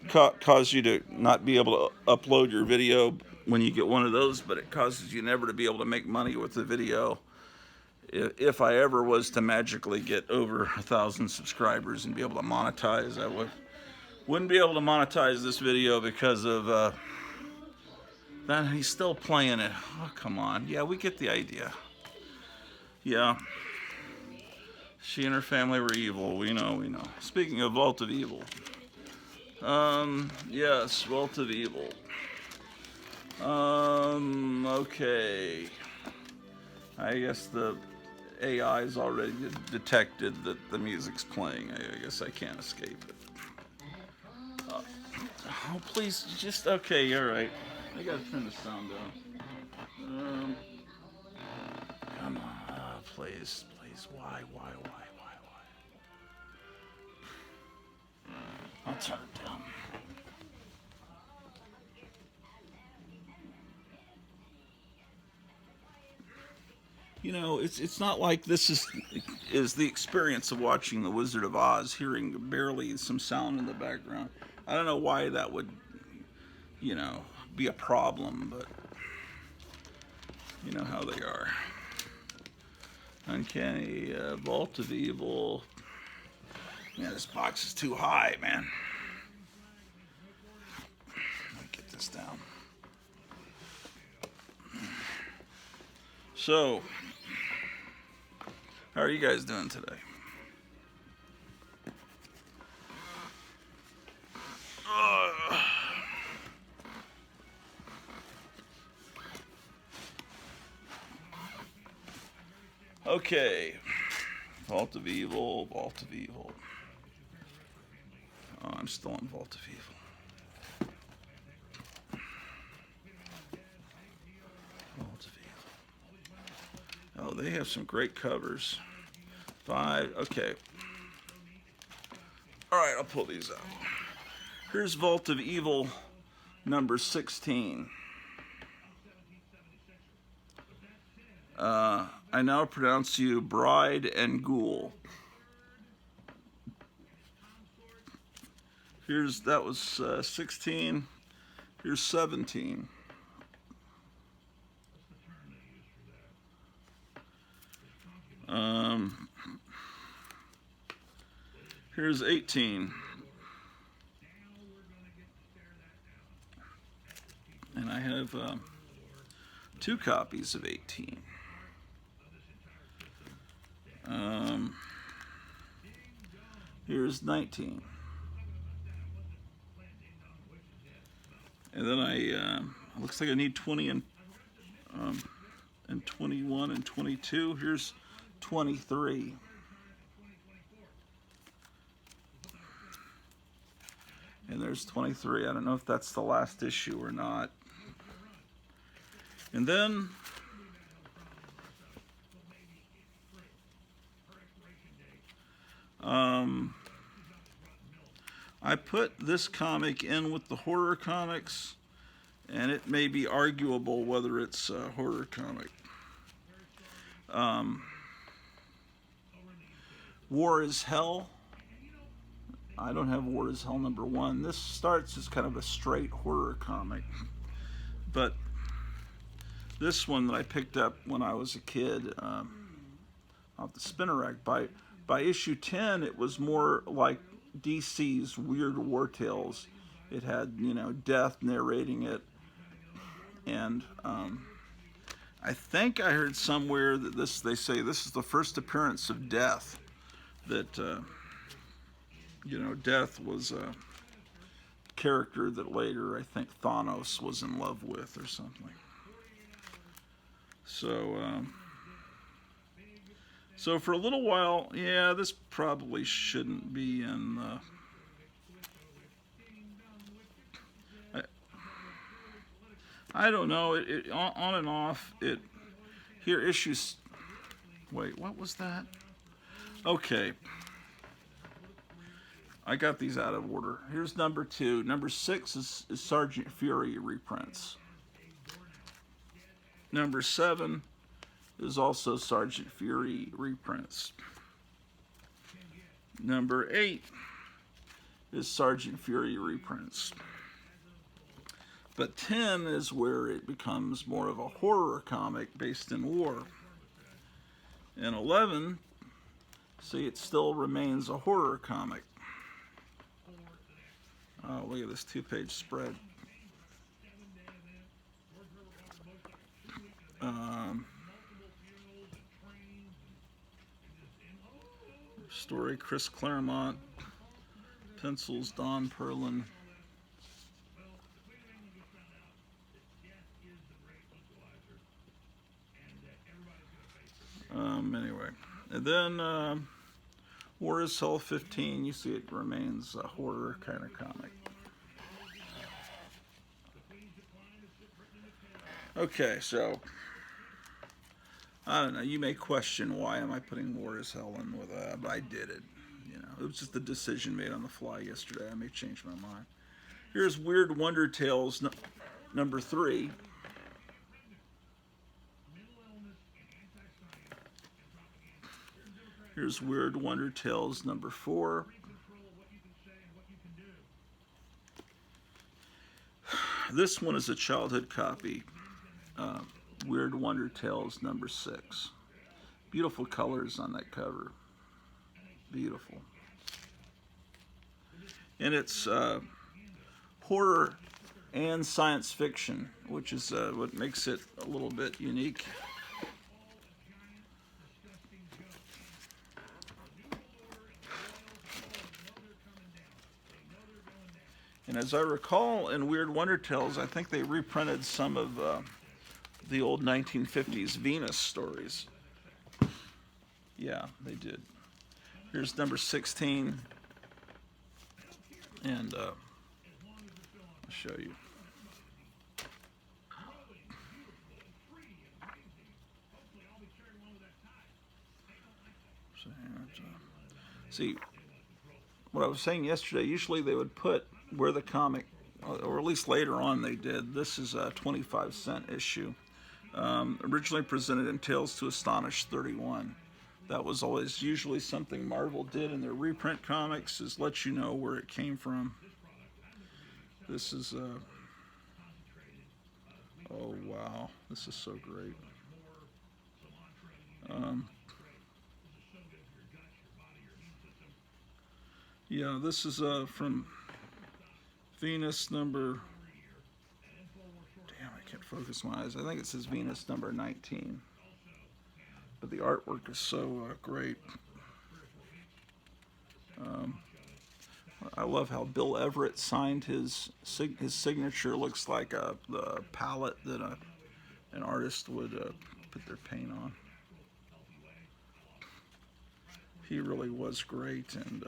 cause you to not be able to upload your video when you get one of those, but it causes you never to be able to make money with the video. If I ever was to magically get over 1,000 subscribers and be able to monetize, I wouldn't be able to monetize this video because of that. He's still playing it. Oh, come on. Yeah, we get the idea. Yeah. She and her family were evil. We know. Speaking of Vault of Evil. Yes, Vault of Evil. Okay. I guess the AI's already detected that the music's playing. I guess I can't escape it. Oh, please, just... Okay, alright. I gotta turn the sound down. Come on, please. Why? I'll turn it down. You know, it's not like this is the experience of watching The Wizard of Oz, hearing barely some sound in the background. I don't know why that would, be a problem, but you know how they are. Uncanny Vault of Evil. Man, this box is too high, man. Let me get this down. So, how are you guys doing today? Okay. Vault of Evil. Oh, I'm still on Vault of Evil. Oh, they have some great covers. 5. Okay. All right, I'll pull these out. Here's Vault of Evil #16. I now pronounce you bride and ghoul. That was 16. Here's 17. Here's 18. have 2 copies of 18. Here's 19. And then looks like I need 20 and 21 and 22. Here's 23. And there's 23. I don't know if that's the last issue or not. And then I put this comic in with the horror comics, and it may be arguable whether it's a horror comic. War is Hell. I don't have War is Hell #1. This starts as kind of a straight horror comic, but this one that I picked up when I was a kid off the spinner rack, by issue 10, it was more like DC's Weird War Tales. It had, Death narrating it, and I think I heard somewhere that they say this is the first appearance of Death. That Death was a character that later I think Thanos was in love with or something. So for a little while, yeah, this probably shouldn't be in the... I don't know. It on and off. Here issues... Wait, what was that? Okay. I got these out of order. Here's #2. #6 is Sergeant Fury reprints. #7 is also Sergeant Fury reprints. #8 is Sergeant Fury reprints. But 10 is where it becomes more of a horror comic based in war. And 11, see, it still remains a horror comic. Oh, look at this 2-page spread. Story Chris Claremont, pencils Don Perlin. Anyway, and then War is Hell 15. You see, it remains a horror kind of comic. Okay, so I don't know. You may question why am I putting War is Hell in with that, but I did it. It was just a decision made on the fly yesterday. I may change my mind. Here's Weird Wonder Tales #3. Here's Weird Wonder Tales #4. This one is a childhood copy. Weird Wonder Tales #6. Beautiful colors on that cover. Beautiful. And it's horror and science fiction, which is what makes it a little bit unique. And as I recall, in Weird Wonder Tales, I think they reprinted some of the old 1950s Venus stories. Yeah, they did. Here's #16. And I'll show you. See, what I was saying yesterday, usually they would put where the comic, or at least later on they did, this is a 25-cent issue. Originally presented in Tales to Astonish 31. That was always usually something Marvel did in their reprint comics, is let you know where it came from. This is, oh wow, this is so great. Yeah, this is from Venus number, damn, I focus my eyes. I think it says Venus number 19. But the artwork is so great. I love how Bill Everett signed his signature. Looks like the palette that an artist would put their paint on. He really was great, and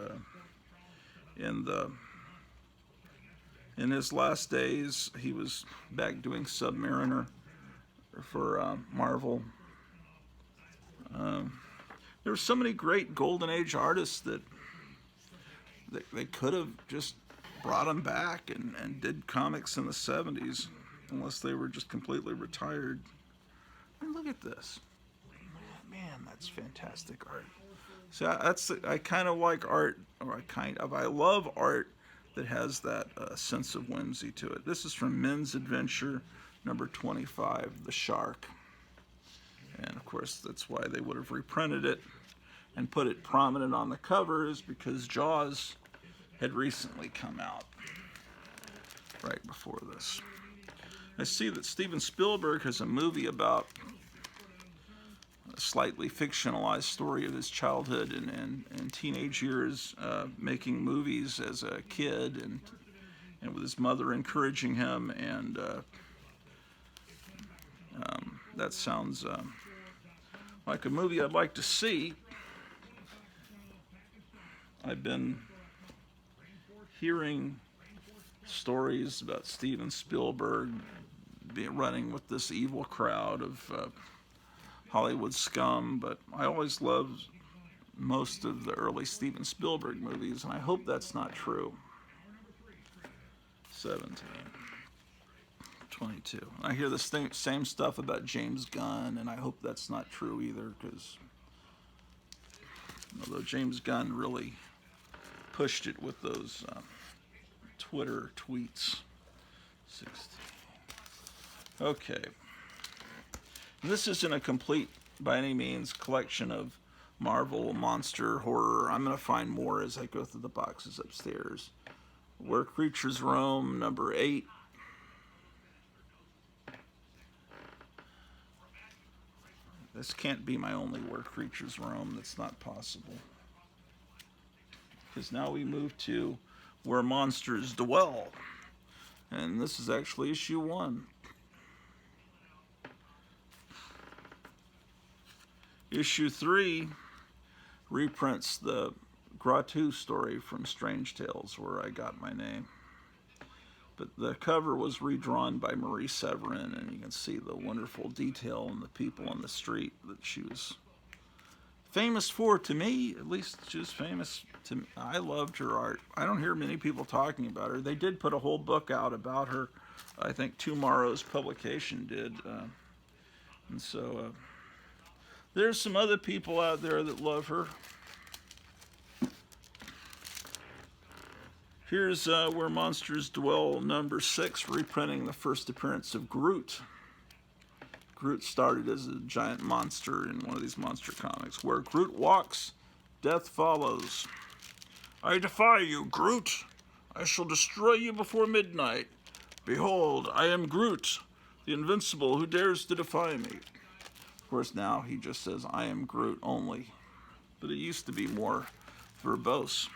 in his last days, he was back doing Submariner for Marvel. There were so many great Golden Age artists that they could have just brought them back and did comics in the 70s, unless they were just completely retired. I mean, look at this. Man, that's fantastic art. So I kind of like art, or I love art that has that sense of whimsy to it. This is from Men's Adventure number 25, The Shark. And of course, that's why they would have reprinted it and put it prominent on the cover, is because Jaws had recently come out right before this. I see that Steven Spielberg has a movie about a slightly fictionalized story of his childhood and teenage years, making movies as a kid, and with his mother encouraging him, and that sounds like a movie I'd like to see. I've been hearing stories about Steven Spielberg running with this evil crowd of Hollywood scum, but I always loved most of the early Steven Spielberg movies, and I hope that's not true. 17. 22. I hear the same stuff about James Gunn, and I hope that's not true either, because although James Gunn really pushed it with those Twitter tweets. 16. Okay. And this isn't a complete, by any means, collection of Marvel monster horror. I'm going to find more as I go through the boxes upstairs. Where Creatures Roam, number 8. This can't be my only Where Creatures Roam. That's not possible. Because now we move to Where Monsters Dwell. And this is actually issue 1. Issue 3 reprints the Gratu story from Strange Tales, Where I Got My Name. But the cover was redrawn by Marie Severin, and you can see the wonderful detail and the people on the street that she was famous for. To me, at least, she was famous to me. I loved her art. I don't hear many people talking about her. They did put a whole book out about her. I think Tomorrow's publication did. And so there's some other people out there that love her. Here's Where Monsters Dwell, number 6, reprinting the first appearance of Groot. Groot started as a giant monster in one of these monster comics. Where Groot walks, death follows. I defy you, Groot. I shall destroy you before midnight. Behold, I am Groot, the invincible who dares to defy me. Of course, now he just says, I am Groot only. But it used to be more verbose.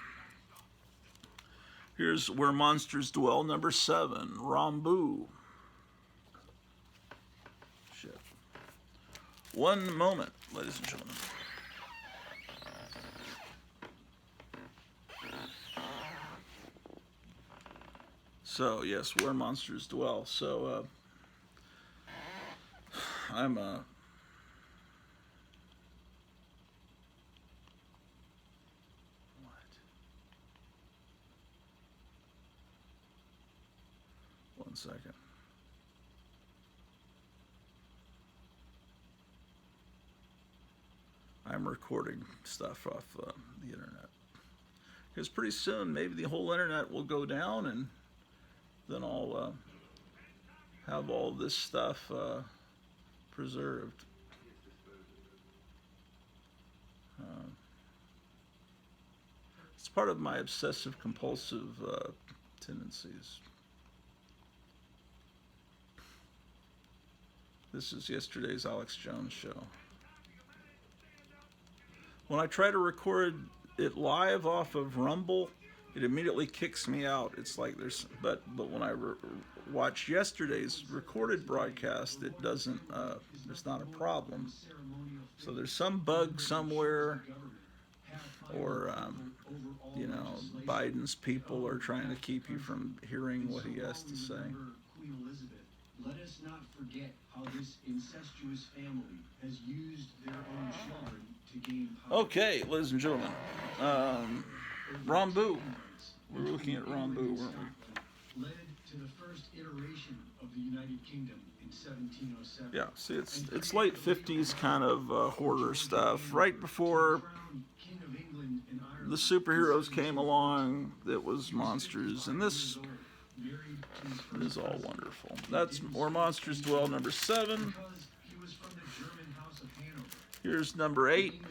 Here's Where Monsters Dwell, number 7, Rambu. Shit. One moment, ladies and gentlemen. So, yes, Where Monsters Dwell. So, I'm One second. I'm recording stuff off the internet. Because pretty soon, maybe the whole internet will go down, and then I'll have all this stuff preserved. It's part of my obsessive compulsive tendencies. This is yesterday's Alex Jones show. When I try to record it live off of Rumble, it immediately kicks me out. It's like but when I watch yesterday's recorded broadcast, it doesn't. There's not a problem. So there's some bug somewhere, or Biden's people are trying to keep you from hearing what he has to say. Let us not forget how this incestuous family has used their own children to gain power. Okay, ladies and gentlemen, Rambu. We were looking at Rambu, weren't we? Led to the first iteration of the United Kingdom in 1707. Yeah, see, it's late 50s kind of horror stuff. Right before the superheroes came along, that was monsters, and this is all wonderful. That's Where Monsters Dwell, number 7. Here's number 8.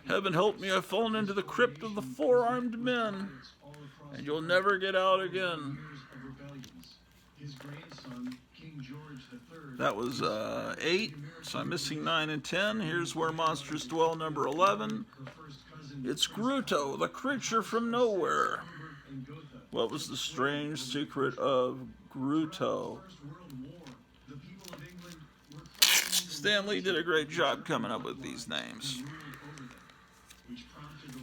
Heaven help me, I've fallen into the crypt of the four-armed men, and you'll never get out again. That was 8, so I'm missing 9 and 10. Here's Where Monsters Dwell, number 11. It's Gruto, the creature from nowhere. What was the strange secret of Gruto? Stan Lee did a great job coming up with these names.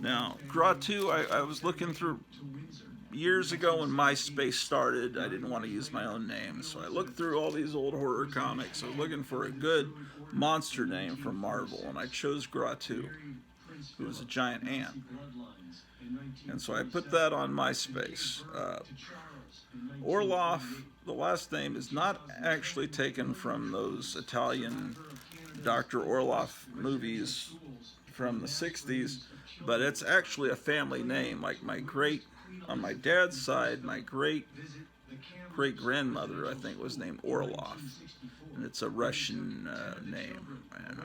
Now, Gratu, I was looking through years ago when MySpace started. I didn't want to use my own name, so I looked through all these old horror comics. I was looking for a good monster name from Marvel, and I chose Gratu, who was a giant ant. And so I put that on MySpace. Orloff, the last name, is not actually taken from those Italian Dr. Orloff movies from the 60s, but it's actually a family name. Like on my dad's side, my great-grandmother, I think, was named Orloff. And it's a Russian name. And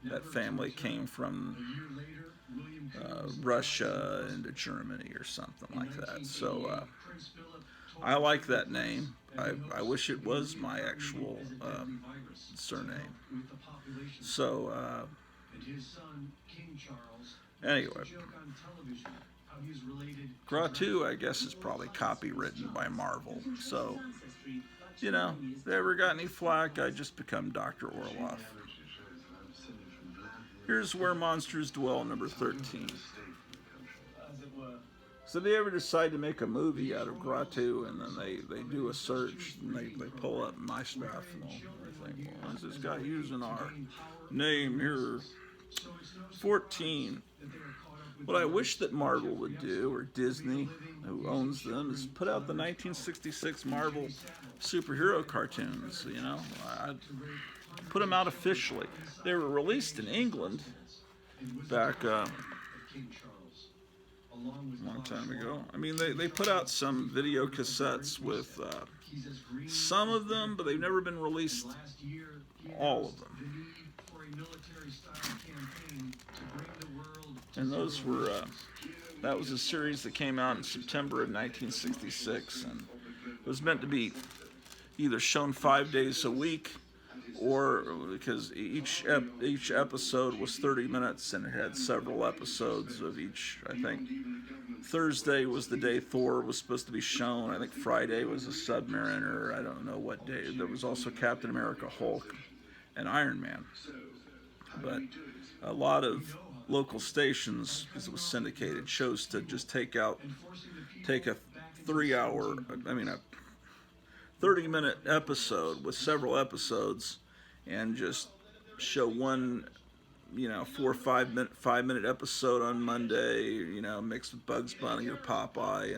that family came from Russia into Germany or something like that. So I like that name. I wish it was my actual surname. So anyway, Gratu, I guess, is probably copywritten by Marvel. So, if they ever got any flack, I just become Dr. Orloff. Here's Where Monsters Dwell, number 13. So they ever decide to make a movie out of Gratu, and then they do a search, and they pull up my stuff, and they think, well, what's this guy using our name here? 14. What I wish that Marvel would do, or Disney, who owns them, is put out the 1966 Marvel superhero cartoons, I'd put them out officially. They were released in England back a long time ago. I mean, they put out some video cassettes with some of them, but they've never been released, all of them. And those were, that was a series that came out in September of 1966, and it was meant to be either shown 5 days a week, or because each episode was 30 minutes, and it had several episodes of each. I think Thursday was the day Thor was supposed to be shown. I think Friday was a Submariner. I don't know what day. There was also Captain America, Hulk, and Iron Man. But a lot of local stations, because it was syndicated, chose to just take a 30-minute episode with several episodes, and just show one, 4 or 5-minute episode on Monday, mixed with Bugs Bunny or Popeye,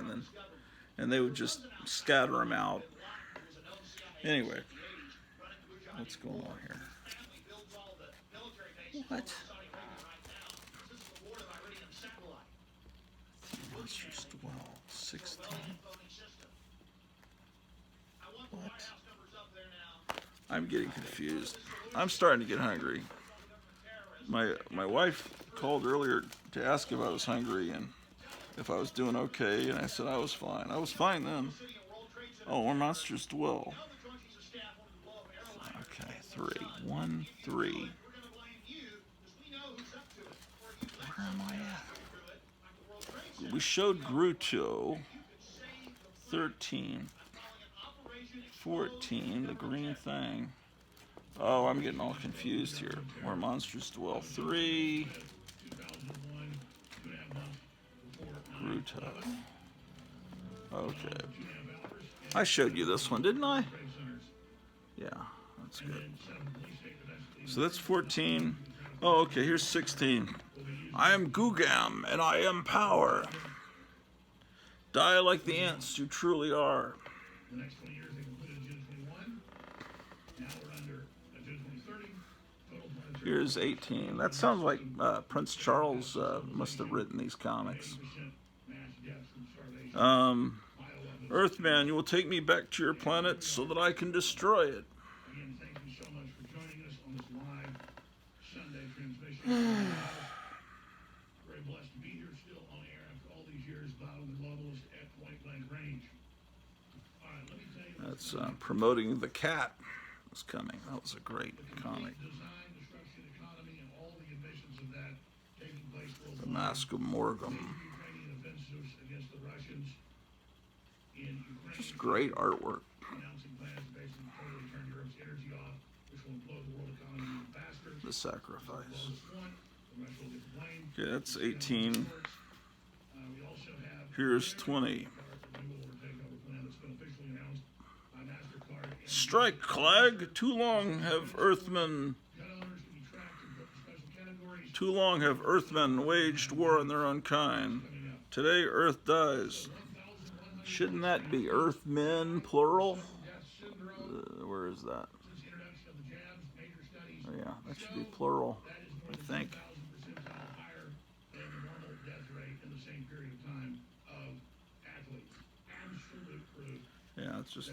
and they would just scatter them out. Anyway, what's going on here? What? Monsters Dwell, 16. What? I'm getting confused. I'm starting to get hungry. My wife called earlier to ask if I was hungry and if I was doing okay, and I said I was fine. I was fine then. Oh, Where Monsters Dwell. 3. 1, 3. Where am I at? We showed Gruto. 13. 14. The green thing. Oh, I'm getting all confused here. Where monsters dwell. 3. Gruto. Okay. I showed you this one, didn't I? Yeah, that's good. So that's 14. Oh, okay, here's 16. I am Gugam, and I am power. Die like the ants you truly are. Here's 18. That sounds like Prince Charles must have written these comics. Earthman, you will take me back to your planet so that I can destroy it. That's promoting the cat was coming. That was a great comic. The Mask of Morgum. Just great artwork. The Sacrifice. Okay, that's 18. Here's 20. Strike, Clag! Too long have Earthmen waged war on their own kind. Today, Earth dies. Shouldn't that be Earthmen, plural? Where is that? Oh yeah, that should be plural, I think. Yeah, it's just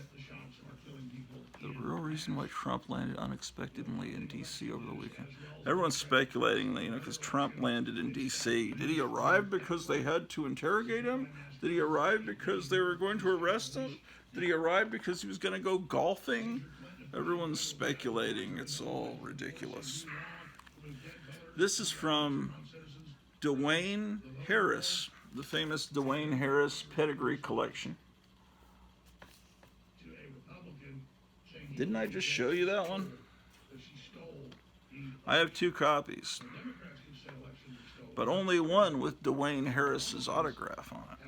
the real reason why Trump landed unexpectedly in D.C. over the weekend. Everyone's speculating, because Trump landed in D.C. Did he arrive because they had to interrogate him? Did he arrive because they were going to arrest him? Did he arrive because he was going to go golfing? Everyone's speculating. It's all ridiculous. This is from Dwayne Harris, the famous Dwayne Harris pedigree collection. Didn't I just show you that one? I have 2 copies, but only one with Dwayne Harris's autograph on it.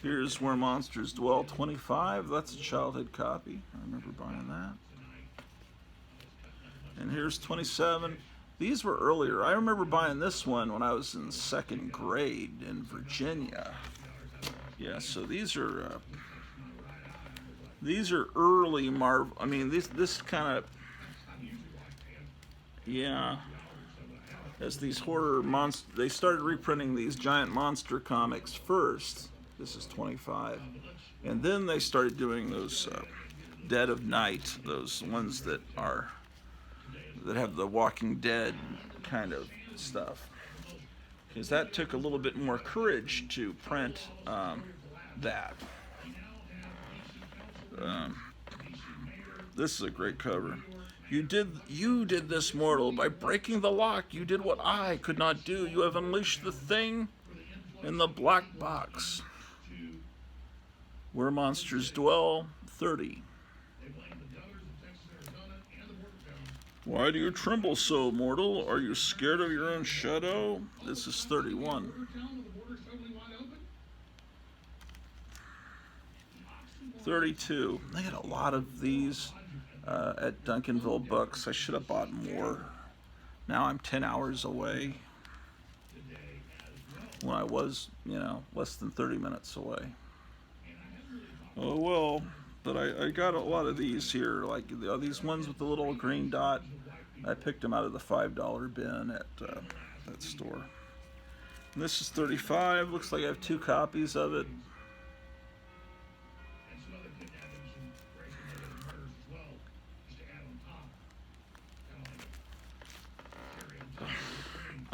Here's Where Monsters Dwell 25. That's a childhood copy. I remember buying that. And here's 27. These were earlier. I remember buying this one when I was in 2nd grade in Virginia. Yeah, so these are early Marvel. I mean, this kind of, yeah. As these horror monsters, they started reprinting these giant monster comics first. This is 25, and then they started doing those Dead of Night, those ones that have the Walking Dead kind of stuff. Because that took a little bit more courage to print that. This is a great cover. You did this, mortal, by breaking the lock. You did what I could not do. You have unleashed the thing in the black box. Where Monsters Dwell, 30. Why do you tremble so, mortal? Are you scared of your own shadow? This is 31. 32. They had a lot of these at Duncanville Books. I should have bought more. Now I'm 10 hours away. When I was, less than 30 minutes away. Oh well, but I got a lot of these here, like these ones with the little green dot. I picked them out of the $5 bin at that store. And this is 35. Looks like I have 2 copies of it.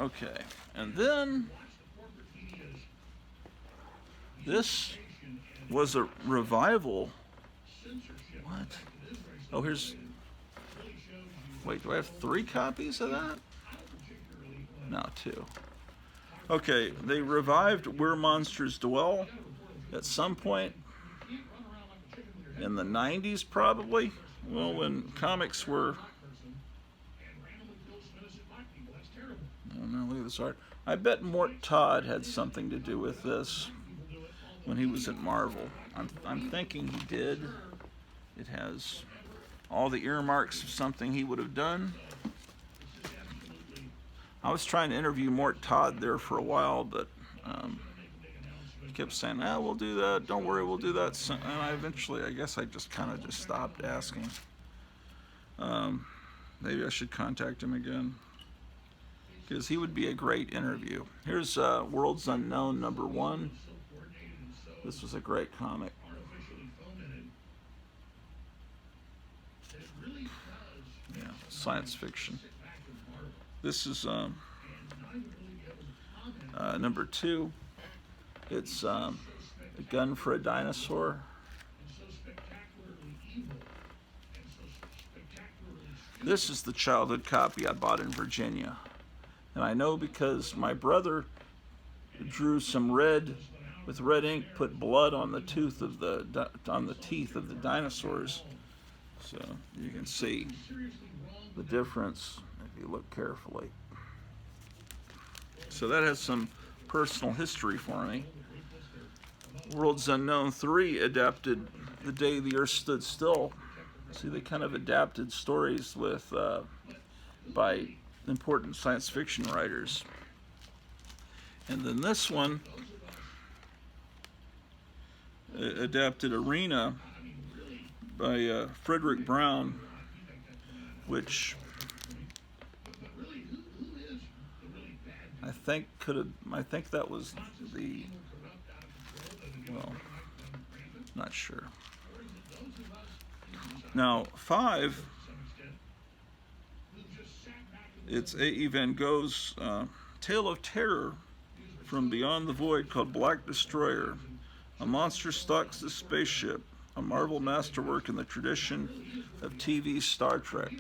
Okay, and then this was a revival. What? Oh, here's Wait, do I have 3 copies of that? No, 2. Okay, they revived Where Monsters Dwell at some point in the 90s, probably. Well, when comics were... Oh no, look at this art. I bet Mort Todd had something to do with this when he was at Marvel. I'm thinking he did. It has all the earmarks of something he would have done. I was trying to interview Mort Todd there for a while, but he kept saying, we'll do that. Don't worry, we'll do that. And I guess I just kind of just stopped asking. Maybe I should contact him again, because he would be a great interview. Here's Worlds Unknown #1. This was a great comic. Yeah, science fiction. This is #2. It's A Gun for a Dinosaur. This is the childhood copy I bought in Virginia. And I know because my brother drew some red, with red ink, put blood on the teeth of the dinosaurs. So you can see the difference if you look carefully. So that has some personal history for me. Worlds Unknown 3 adapted The Day the Earth Stood Still. See, they kind of adapted stories with by important science fiction writers. And then this one adapted Arena by Frederick Brown, which I think that was the, well, not sure. Now 5, it's A.E. Van Gogh's Tale of Terror from Beyond the Void, called Black Destroyer. A monster stalks the spaceship, a Marvel masterwork in the tradition of TV Star Trek.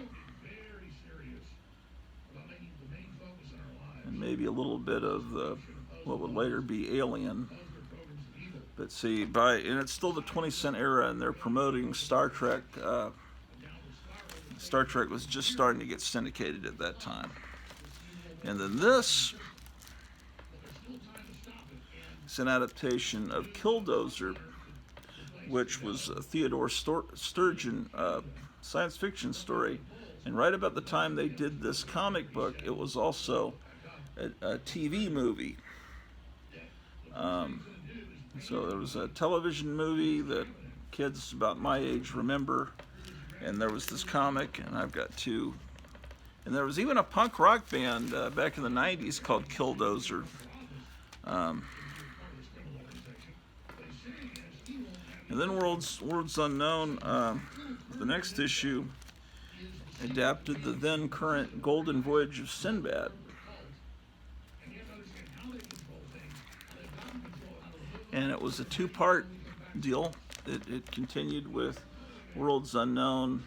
And maybe a little bit of what would later be Alien. But see, and it's still the 20th era, and they're promoting Star Trek. Star Trek was just starting to get syndicated at that time. And then this is an adaptation of Killdozer, which was a Theodore Sturgeon science fiction story. And right about the time they did this comic book, it was also a TV movie. So there was a television movie that kids about my age remember, and there was this comic, and I've got 2. And there was even a punk rock band back in the 90s called Killdozer. And then Worlds Unknown, the next issue, adapted the then current Golden Voyage of Sinbad. And it was a 2-part deal. It continued with Worlds Unknown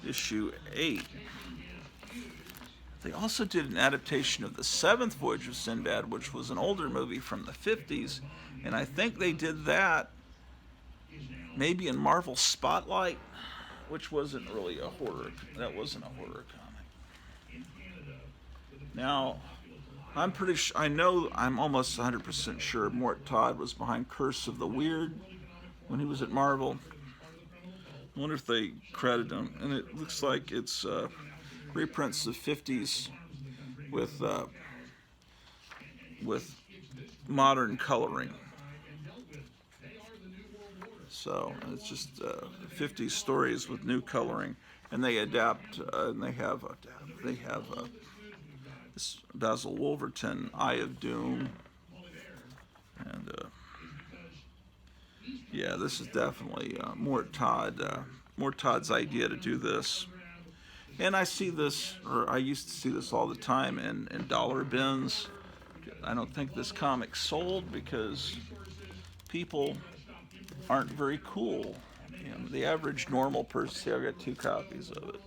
issue 8. They also did an adaptation of the 7th Voyage of Sinbad, which was an older movie from the 50s. And I think they did that maybe in Marvel Spotlight, which wasn't really a horror. That wasn't a horror comic. Now, I'm almost 100% sure Mort Todd was behind Curse of the Weird when he was at Marvel. I wonder if they credit him. And it looks like it's reprints of 50s with modern coloring. So it's just 50s stories with new coloring, and they adapt. And they have this Basil Wolverton, Eye of Doom, and yeah, this is definitely Mort Todd's idea to do this. And I see this, or I used to see this all the time in dollar bins. I don't think this comic sold because people aren't very cool. You know, the average normal person, see, I've got 2 copies of it.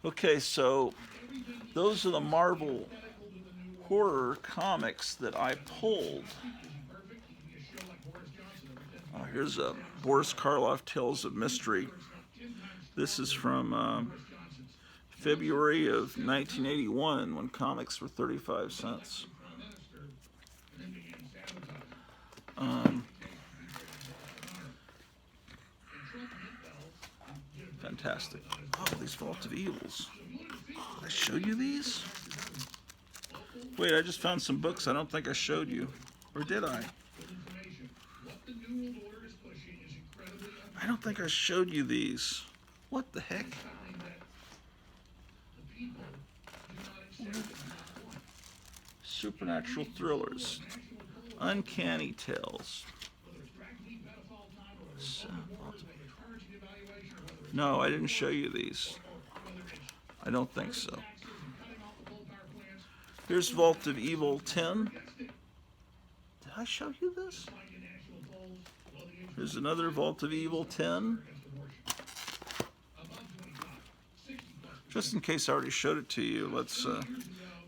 Okay, so those are the Marvel horror comics that I pulled. Here's a Boris Karloff Tales of Mystery. This is from February of 1981 when comics were 35 cents. Fantastic. Oh, these Vault of Evils. Did I show you these? Wait, I just found some books I don't think I showed you. Or did I? I don't think I showed you these. What the heck? Supernatural thrillers. Uncanny Tales. No, I didn't show you these. I don't think so. Here's Vault of Evil 10. Did I show you this? Here's another Vault of Evil 10. Just in case I already showed it to you, let's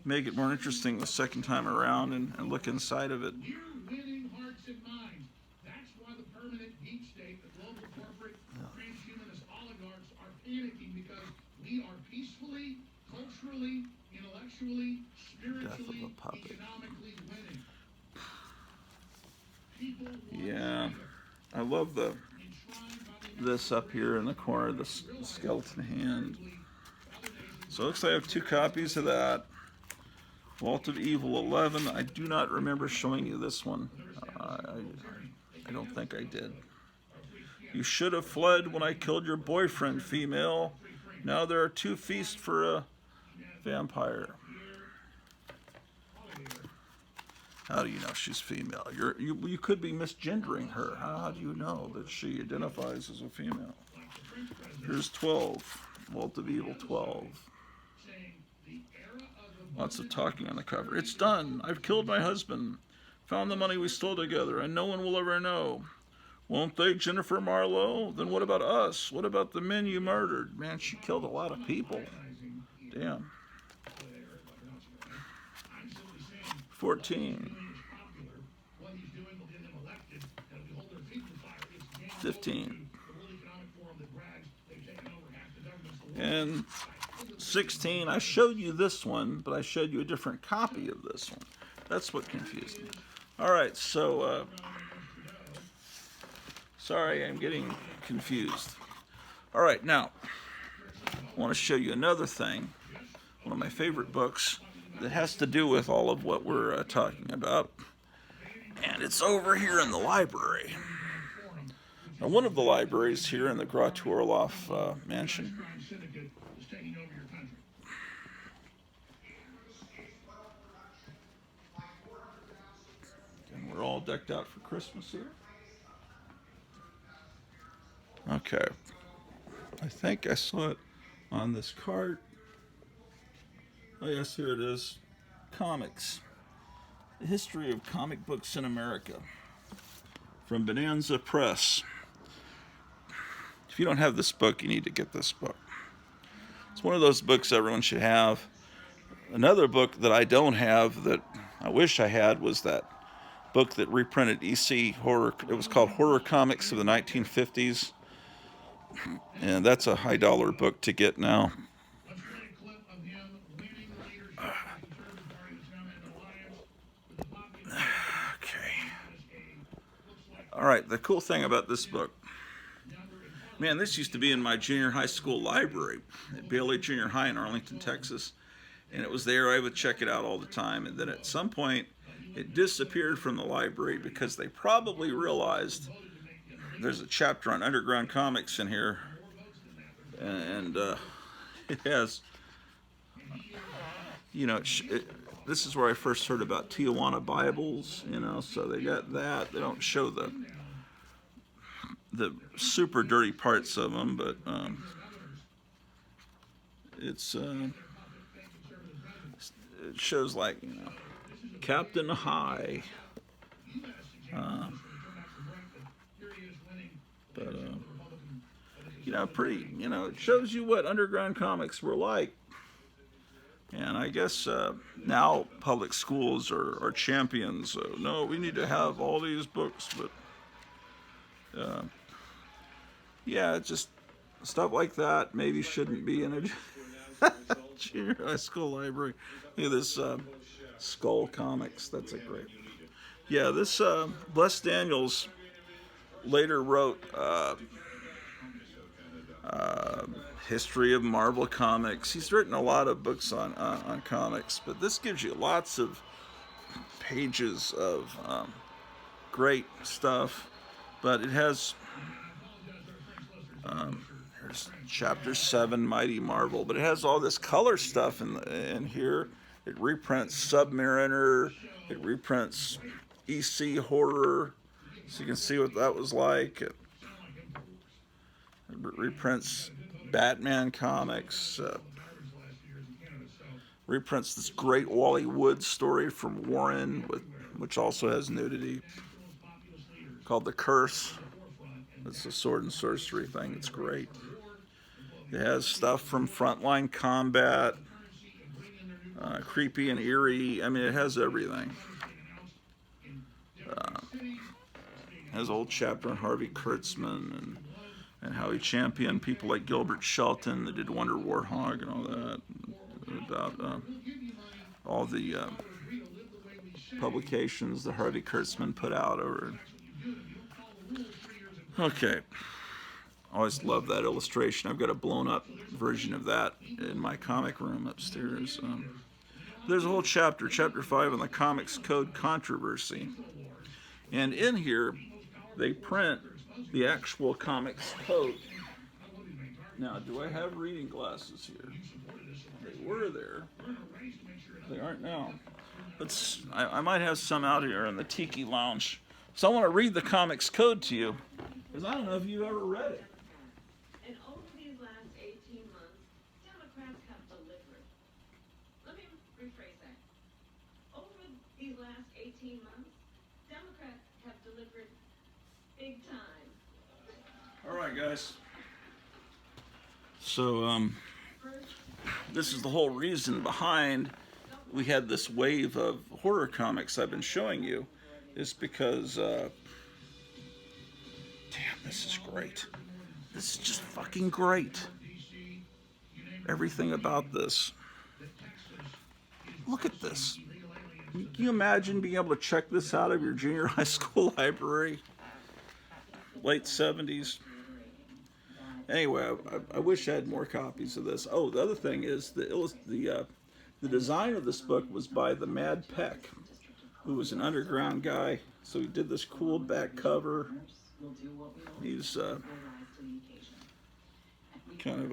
make it more interesting the second time around and look inside of it. Death of a puppet. Yeah, I love this up here in the corner, the skeleton hand. So it looks like I have 2 copies of that. Vault of Evil 11. I do not remember showing you this one. I don't think I did. You should have fled when I killed your boyfriend, female. Now there are 2 feasts for a vampire. How do you know she's female? You could be misgendering her. How do you know that she identifies as a female? Here's 12. Vault of Evil 12. Lots of talking on the cover. It's done. I've killed my husband. Found the money we stole together, and no one will ever know. Won't they, Jennifer Marlowe? Then what about us? What about the men you murdered? Man, she killed a lot of people. Damn. 14. 15. And 16. I showed you this one, but I showed you a different copy of this one. That's what confused me. All right, so sorry, I'm getting confused. All right, now I want to show you another thing, one of my favorite books that has to do with all of what we're talking about, and it's over here in the library. Now, one of the libraries here in the Grot Orloff mansion. And we're all decked out for Christmas here. Okay. I think I saw it on this cart. Oh yes, here it is. Comics. The History of Comic Books in America. From Bonanza Press. If you don't have this book, you need to get this book. It's one of those books everyone should have. Another book that I don't have that I wish I had was that book that reprinted EC Horror. It was called Horror Comics of the 1950s. And that's a high dollar book to get now. Okay. All right, the cool thing about this book, man, this used to be in my junior high school library at Bailey Junior High in Arlington, Texas. And it was there. I would check it out all the time. And then at some point, it disappeared from the library because they probably realized there's a chapter on underground comics in here. And it has, you know, this is where I first heard about Tijuana Bibles, you know, so they got that. They don't show the super dirty parts of them, but it shows, like, you know, Captain High. pretty, it shows you what underground comics were like. And I guess now public schools are champions. No, we need to have all these books, but yeah, just stuff like that maybe shouldn't be in a junior high school library. Look at this Skull Comics. That's a great. Yeah, this Les Daniels later wrote history of Marvel Comics. He's written a lot of books on comics, but this gives you lots of pages of great stuff. But it has here's Chapter 7, Mighty Marvel, but it has all this color stuff in here. It reprints Submariner. It reprints EC Horror, so you can see what that was like. It reprints Batman comics. Reprints this great Wally Wood story from Warren, which also has nudity, called The Curse. It's a sword and sorcery thing. It's great. It has stuff from Frontline Combat, Creepy and Eerie. I mean, it has everything. Has a whole chapter on Harvey Kurtzman and how he championed people like Gilbert Shelton that did Wonder Warhog and all that. About all the publications that Harvey Kurtzman put out over. Okay. I always love that illustration. I've got a blown up version of that in my comic room upstairs. There's a whole chapter 5 on the Comics Code controversy. And in here, they print the actual Comics Code. Now, do I have reading glasses here? They were there. They aren't now. I might have some out here in the Tiki Lounge. So I want to read the Comics Code to you, because I don't know if you've ever read it. And over these last 18 months, Democrats have delivered. Let me rephrase that. Over these last 18 months, Democrats have delivered big time. All right, guys. So, this is the whole reason behind we had this wave of horror comics I've been showing you, is because, damn, this is great. This is just fucking great. Everything about this. Look at this. Can you imagine being able to check this out of your junior high school library? Late 70s. Anyway, I wish I had more copies of this. Oh, the other thing is the design of this book was by the Mad Peck, who was an underground guy. So he did this cool back cover. He's kind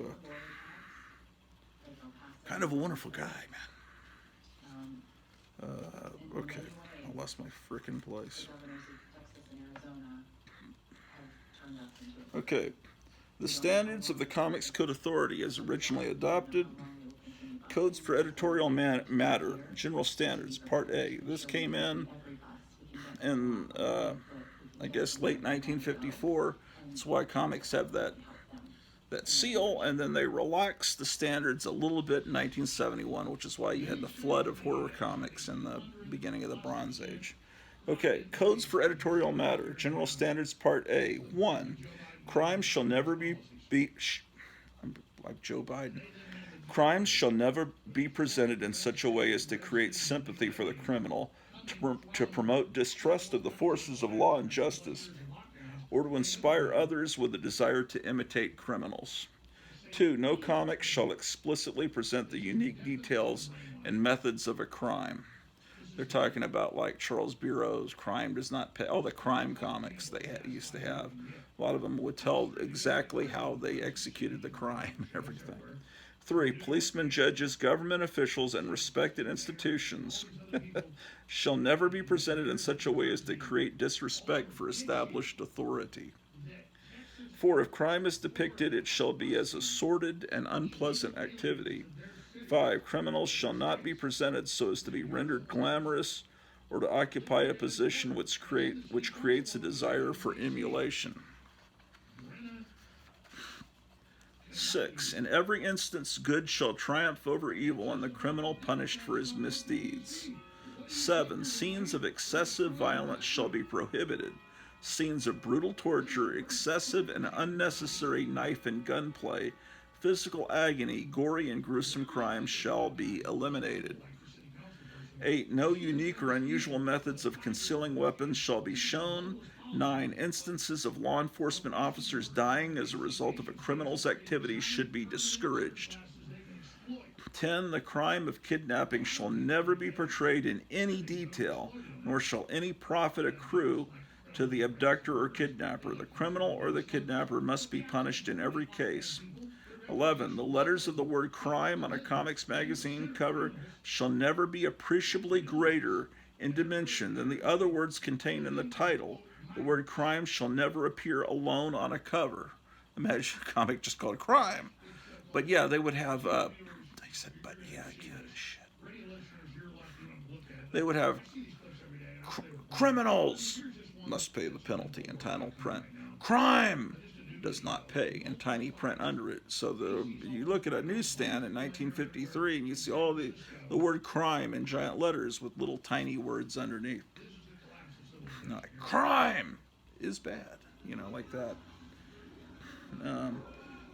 of a wonderful guy, man. Okay, I lost my frickin' place. Okay. The standards of the Comics Code Authority as originally adopted. Codes for editorial matter. General standards. Part A. This came in I guess, late 1954. That's why comics have that seal, and then they relaxed the standards a little bit in 1971, which is why you had the flood of horror comics in the beginning of the Bronze Age. Okay, codes for editorial matter. General standards. Part A. 1. Crimes shall never be I'm like Joe Biden. Crimes shall never be presented in such a way as to create sympathy for the criminal, to promote distrust of the forces of law and justice, or to inspire others with a desire to imitate criminals. 2. No comic shall explicitly present the unique details and methods of a crime. They're talking about like Charles Bureau's Crime Does Not Pay. All the crime comics they used to have. A lot of them would tell exactly how they executed the crime and everything. 3. Policemen, judges, government officials, and respected institutions shall never be presented in such a way as to create disrespect for established authority. 4. If crime is depicted, it shall be as a sordid and unpleasant activity. 5. Criminals shall not be presented so as to be rendered glamorous or to occupy a position which creates a desire for emulation. 6. In every instance, good shall triumph over evil, and the criminal punished for his misdeeds. 7. Scenes of excessive violence shall be prohibited. Scenes of brutal torture, excessive and unnecessary knife and gunplay, physical agony, gory and gruesome crimes shall be eliminated. 8. No unique or unusual methods of concealing weapons shall be shown. 9. Instances of law enforcement officers dying as a result of a criminal's activities should be discouraged. 10. The crime of kidnapping shall never be portrayed in any detail, nor shall any profit accrue to the abductor or kidnapper. The criminal or the kidnapper must be punished in every case. 11. The letters of the word crime on a comics magazine cover shall never be appreciably greater in dimension than the other words contained in the title. The word crime shall never appear alone on a cover. Imagine a comic just called Crime. But yeah, they would have, they said, but yeah, I get it, shit. They would have criminals must pay the penalty in tiny print. Crime does not pay in tiny print under it. So you look at a newsstand in 1953 and you see all the word crime in giant letters with little tiny words underneath. Like, crime is bad, like that.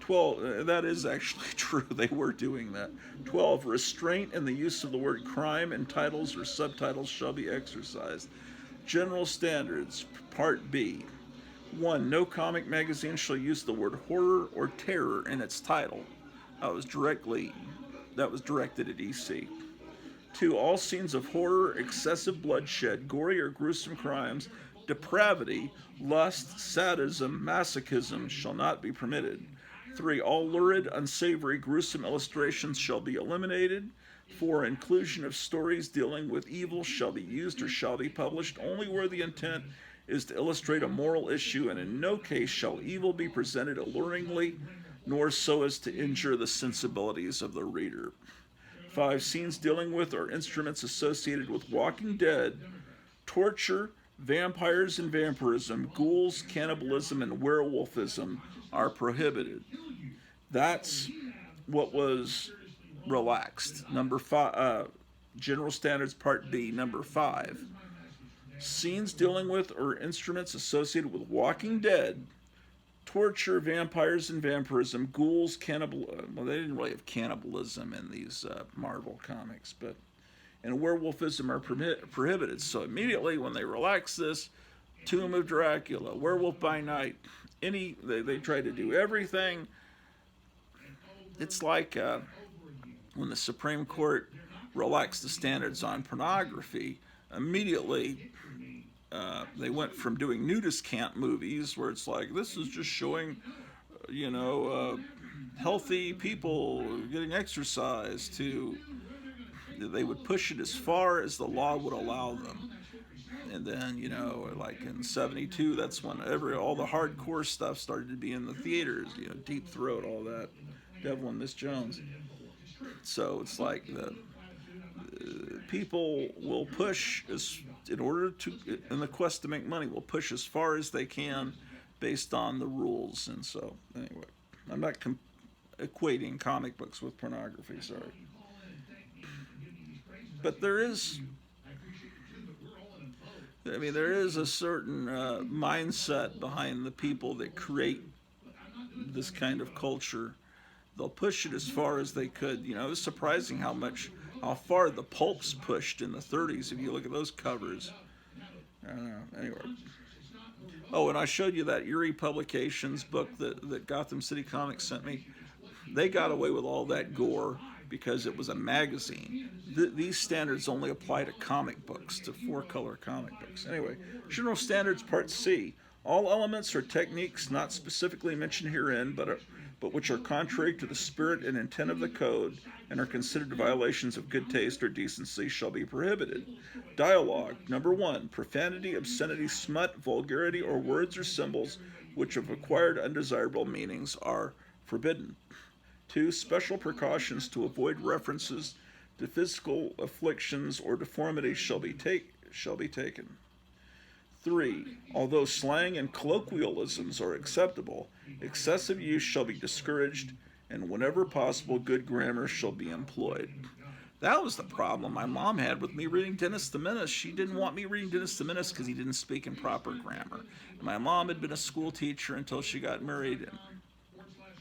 12, that is actually true. They were doing that. 12, restraint in the use of the word crime in titles or subtitles shall be exercised. General standards, Part B. 1. No comic magazine shall use the word horror or terror in its title. That was directed at EC. 2. All scenes of horror, excessive bloodshed, gory or gruesome crimes, depravity, lust, sadism, masochism shall not be permitted. 3. All lurid, unsavory, gruesome illustrations shall be eliminated. 4. Inclusion of stories dealing with evil shall be used or shall be published only where the intent is to illustrate a moral issue, and in no case shall evil be presented alluringly, nor so as to injure the sensibilities of the reader. 5. Scenes dealing with or instruments associated with Walking Dead, torture, vampires and vampirism, ghouls, cannibalism, and werewolfism are prohibited. That's what was relaxed. Number 5, General Standards Part B, number 5. Scenes dealing with or instruments associated with Walking Dead, torture, vampires and vampirism, ghouls, cannibalism. Well, they didn't really have cannibalism in these Marvel comics, but and werewolfism are prohibited. So immediately when they relax this, Tomb of Dracula, Werewolf by Night, they try to do everything. It's like when the Supreme Court relaxed the standards on pornography, immediately they went from doing nudist camp movies where it's like, this is just showing, healthy people getting exercise, to they would push it as far as the law would allow them. And then, like in 72, that's when all the hardcore stuff started to be in the theaters, Deep Throat, all that, Devil and Miss Jones. So it's like the people will push in the quest to make money, will push as far as they can based on the rules. And so, anyway, I'm not equating comic books with pornography, sorry. But there is a certain mindset behind the people that create this kind of culture. They'll push it as far as they could. It was surprising how far the pulps pushed in the 30s if you look at those covers. I don't know. Anyway. Oh, and I showed you that Eerie Publications book that Gotham City Comics sent me. They got away with all that gore because it was a magazine. These standards only apply to comic books, to 4-color comic books. Anyway, General Standards Part C. All elements or techniques not specifically mentioned herein, but which are contrary to the spirit and intent of the code and are considered violations of good taste or decency shall be prohibited. Dialogue. Number 1. Profanity, obscenity, smut, vulgarity, or words or symbols which have acquired undesirable meanings are forbidden. 2. Special precautions to avoid references to physical afflictions or deformities shall be taken. 3. Although slang and colloquialisms are acceptable, excessive use shall be discouraged, and whenever possible, good grammar shall be employed. That was the problem my mom had with me reading Dennis the Menace. She didn't want me reading Dennis the Menace because he didn't speak in proper grammar. My mom had been a school teacher until she got married, and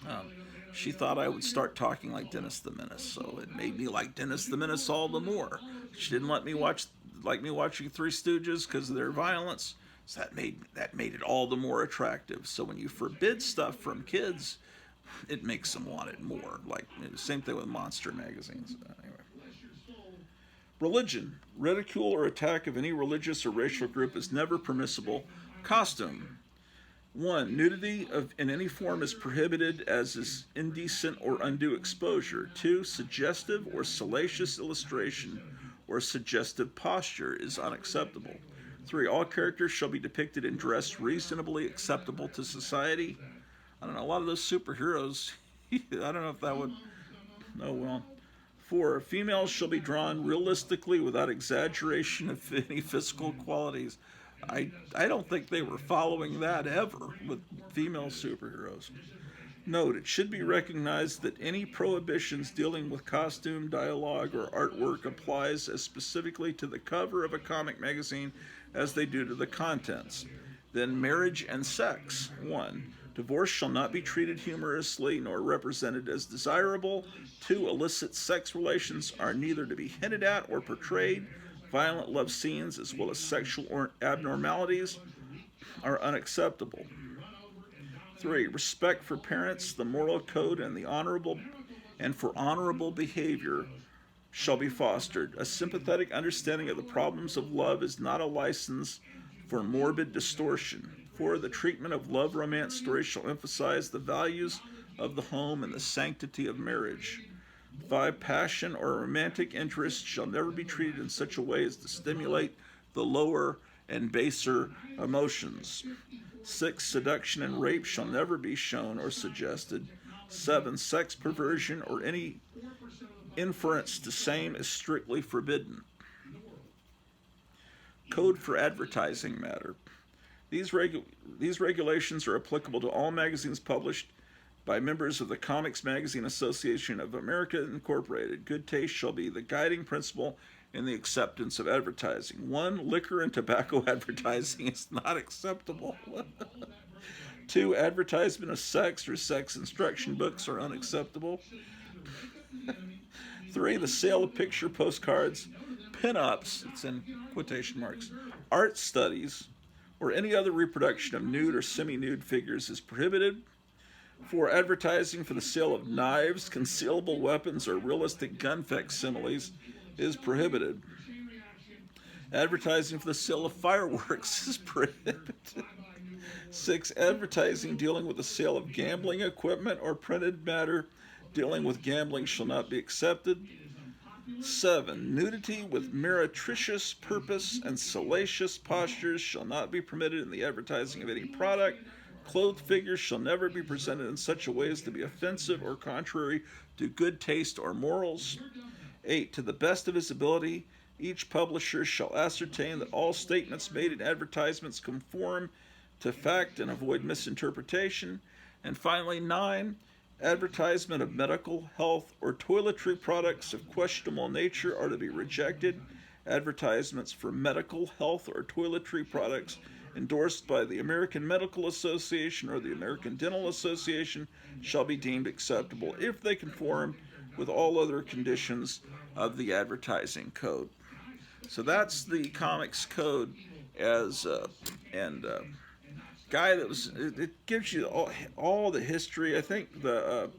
um, she thought I would start talking like Dennis the Menace, so it made me like Dennis the Menace all the more. She didn't let me watch like me watching Three Stooges because of their violence, so that made it all the more attractive. So when you forbid stuff from kids, it makes them want it more. Like same thing with monster magazines. Anyway. Religion. Ridicule or attack of any religious or racial group is never permissible. Costume. 1. Nudity in any form is prohibited, as is indecent or undue exposure. 2. Suggestive or salacious illustration or suggestive posture is unacceptable. 3. All characters shall be depicted in dress reasonably acceptable to society. I don't know, a lot of those superheroes, I don't know if that would. Oh, well. 4. Females shall be drawn realistically without exaggeration of any physical qualities. I don't think they were following that ever with female superheroes. Note, it should be recognized that any prohibitions dealing with costume, dialogue, or artwork applies as specifically to the cover of a comic magazine as they do to the contents. Then marriage and sex. 1. Divorce shall not be treated humorously nor represented as desirable. 2. Illicit sex relations are neither to be hinted at or portrayed. Violent love scenes as well as sexual abnormalities are unacceptable. 3. Respect for parents, the moral code, and for honorable behavior shall be fostered. A sympathetic understanding of the problems of love is not a license for morbid distortion. 4. The treatment of love romance stories shall emphasize the values of the home and the sanctity of marriage. 5. Passion or romantic interest shall never be treated in such a way as to stimulate the lower and baser emotions. 6. Seduction and rape shall never be shown or suggested. 7. Sex perversion or any inference to same is strictly forbidden. Code for advertising matter. These regulations are applicable to all magazines published by members of the Comics Magazine Association of America Incorporated. Good taste shall be the guiding principle in the acceptance of advertising. 1. Liquor and tobacco advertising is not acceptable. 2. Advertisement of sex or sex instruction books are unacceptable. 3. The sale of picture postcards, pin-ups, it's in quotation marks, art studies, or any other reproduction of nude or semi-nude figures is prohibited. 4. Advertising for the sale of knives, concealable weapons, or realistic gun facsimiles is prohibited. Advertising for the sale of fireworks is prohibited. 6. Advertising dealing with the sale of gambling equipment or printed matter dealing with gambling shall not be accepted. 7. Nudity with meretricious purpose and salacious postures shall not be permitted in the advertising of any product. Clothed figures shall never be presented in such a way as to be offensive or contrary to good taste or morals. 8. To the best of his ability, each publisher shall ascertain that all statements made in advertisements conform to fact and avoid misinterpretation. And finally, 9. Advertisement of medical, health, or toiletry products of questionable nature are to be rejected. Advertisements for medical, health, or toiletry products endorsed by the American Medical Association or the American Dental Association shall be deemed acceptable if they conform with all other conditions of the advertising code. So that's the comics code as guy that was, it gives you all the history. I think the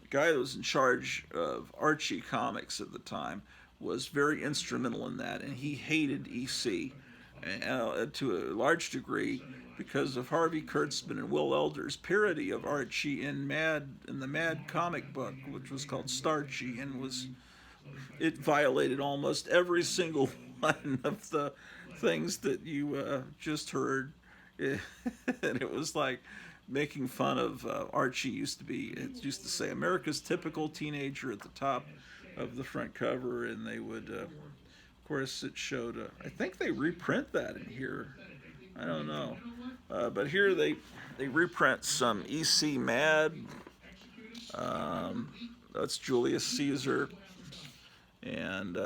guy that was in charge of Archie Comics at the time was very instrumental in that, and he hated EC to a large degree because of Harvey Kurtzman and Will Elder's parody of Archie in the Mad comic book, which was called Starchy, and it violated almost every single one of the things that you just heard. And it was like making fun of Archie. It used to say America's typical teenager at the top of the front cover, and they would of course it showed I think they reprint that in here. I don't know. But here they reprint some EC Mad. That's Julius Caesar. And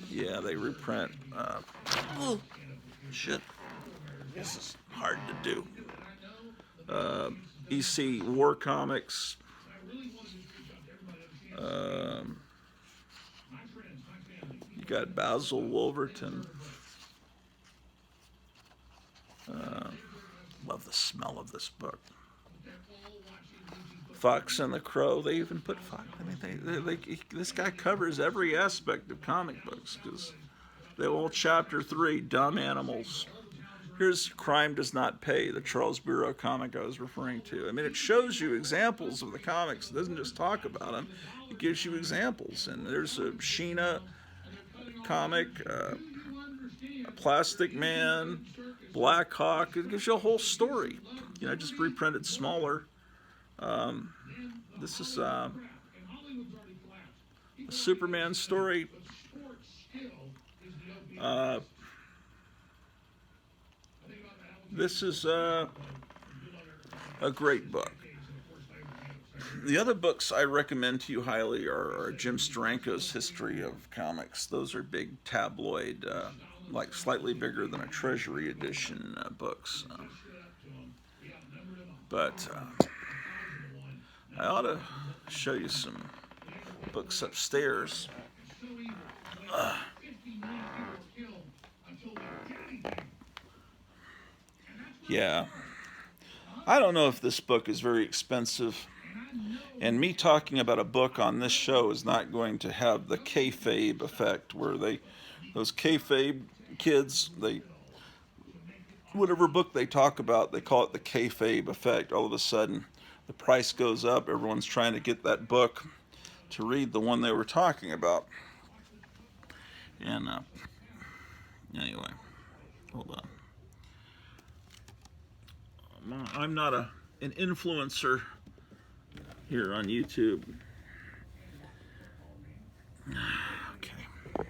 yeah, they reprint. Oh, shit. This is hard to do. EC War Comics. You got Basil Wolverton. Love the smell of this book. Fox and the Crow. They even put Fox. I mean, this guy covers every aspect of comic books because the old chapter 3, Dumb Animals. Here's Crime Does Not Pay, the Charles Bureau comic I was referring to. I mean, it shows you examples of the comics. It doesn't just talk about them. It gives you examples. And there's a Sheena comic, Plastic Man, Black Hawk. It gives you a whole story. You know, just reprinted smaller. This is a Superman story. This is a great book. The other books I recommend to you highly are Jim Steranko's History of Comics. Those are big tabloid, like slightly bigger than a Treasury edition books. But I ought to show you some books upstairs. Yeah. I don't know if this book is very expensive. And me talking about a book on this show is not going to have the kayfabe effect where those kayfabe kids, whatever book they talk about, they call it the kayfabe effect. All of a sudden, the price goes up. Everyone's trying to get that book to read the one they were talking about. And anyway, hold on. I'm not an influencer here on YouTube. Okay.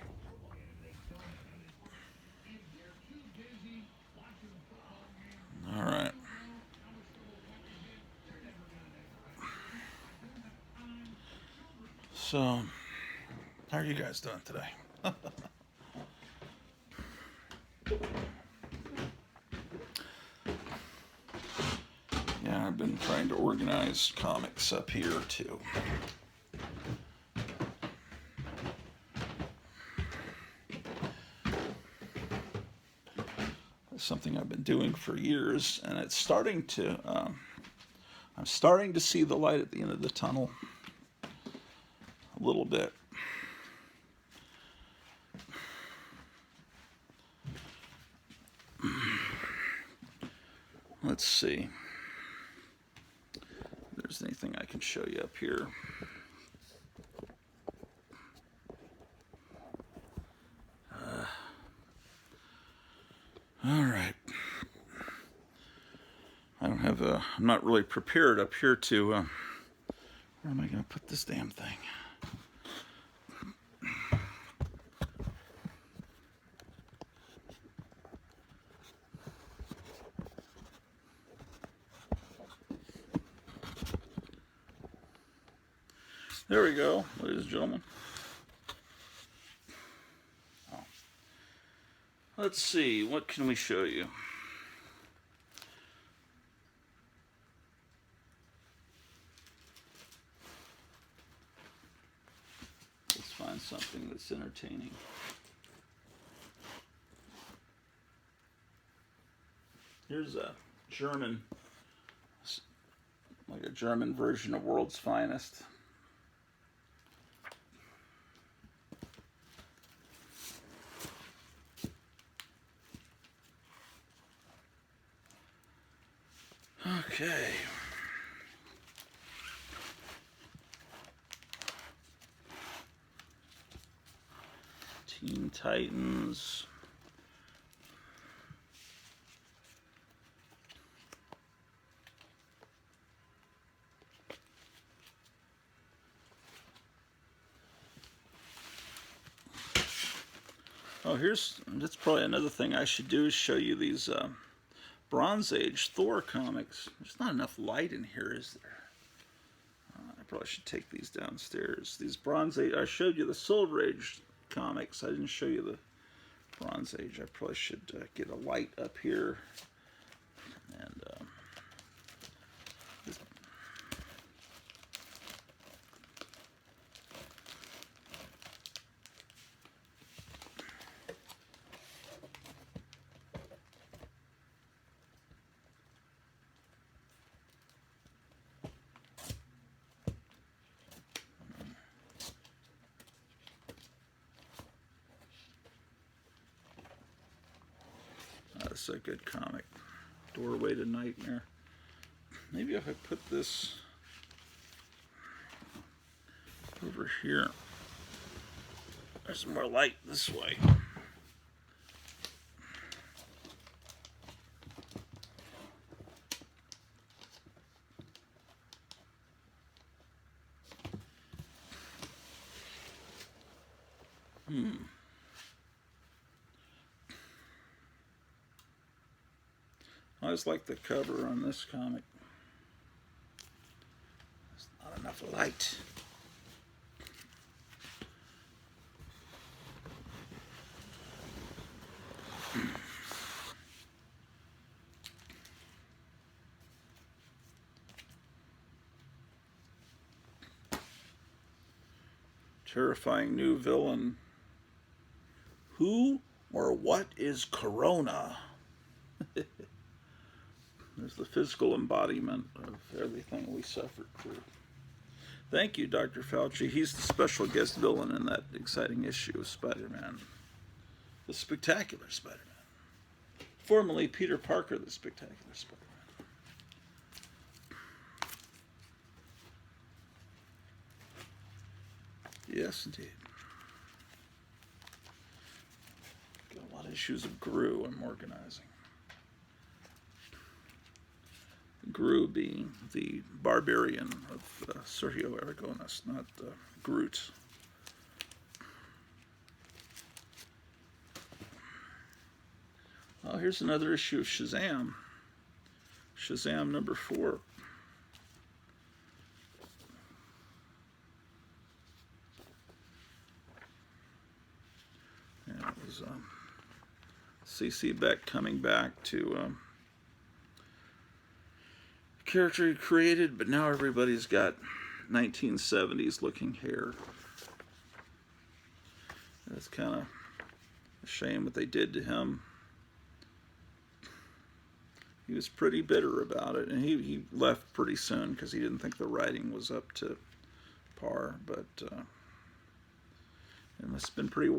All right. So, how are you guys doing today? Yeah, I've been trying to organize comics up here too. It's something I've been doing for years, and it's starting to. I'm starting to see the light at the end of the tunnel a little bit. Let's see. If there's anything I can show you up here. All right. I don't have a. I'm not really prepared up here to. Where am I going to put this damn thing? There we go, ladies and gentlemen. Oh. Let's see, what can we show you? Let's find something that's entertaining. Here's a German, like a German version of World's Finest. Okay. Teen Titans. Oh, that's probably another thing I should do is show you these Bronze Age Thor comics. There's not enough light in here, is there? I probably should take these downstairs. These Bronze Age, I showed you the Silver Age comics. I didn't show you the Bronze Age. I probably should get a light up here. And that's a good comic. Doorway to Nightmare. Maybe if I put this over here, there's more light this way. I always like the cover on this comic. There's not enough light. Terrifying new villain. Who or what is Corona? There's the physical embodiment of everything we suffered through. Thank you, Dr. Fauci. He's the special guest villain in that exciting issue of Spider-Man. The Spectacular Spider-Man. Formerly Peter Parker, the Spectacular Spider-Man. Yes, indeed. Got a lot of issues of Gru I'm organizing. Gru being the barbarian of Sergio Aragonés, not Groot. Oh, here's another issue of Shazam. Shazam number 4. And it was C.C. Beck coming back to character he created, but now everybody's got 1970s looking hair. That's kind of a shame what they did to him. He was pretty bitter about it, and he left pretty soon because he didn't think the writing was up to par, but it must have been pretty wild.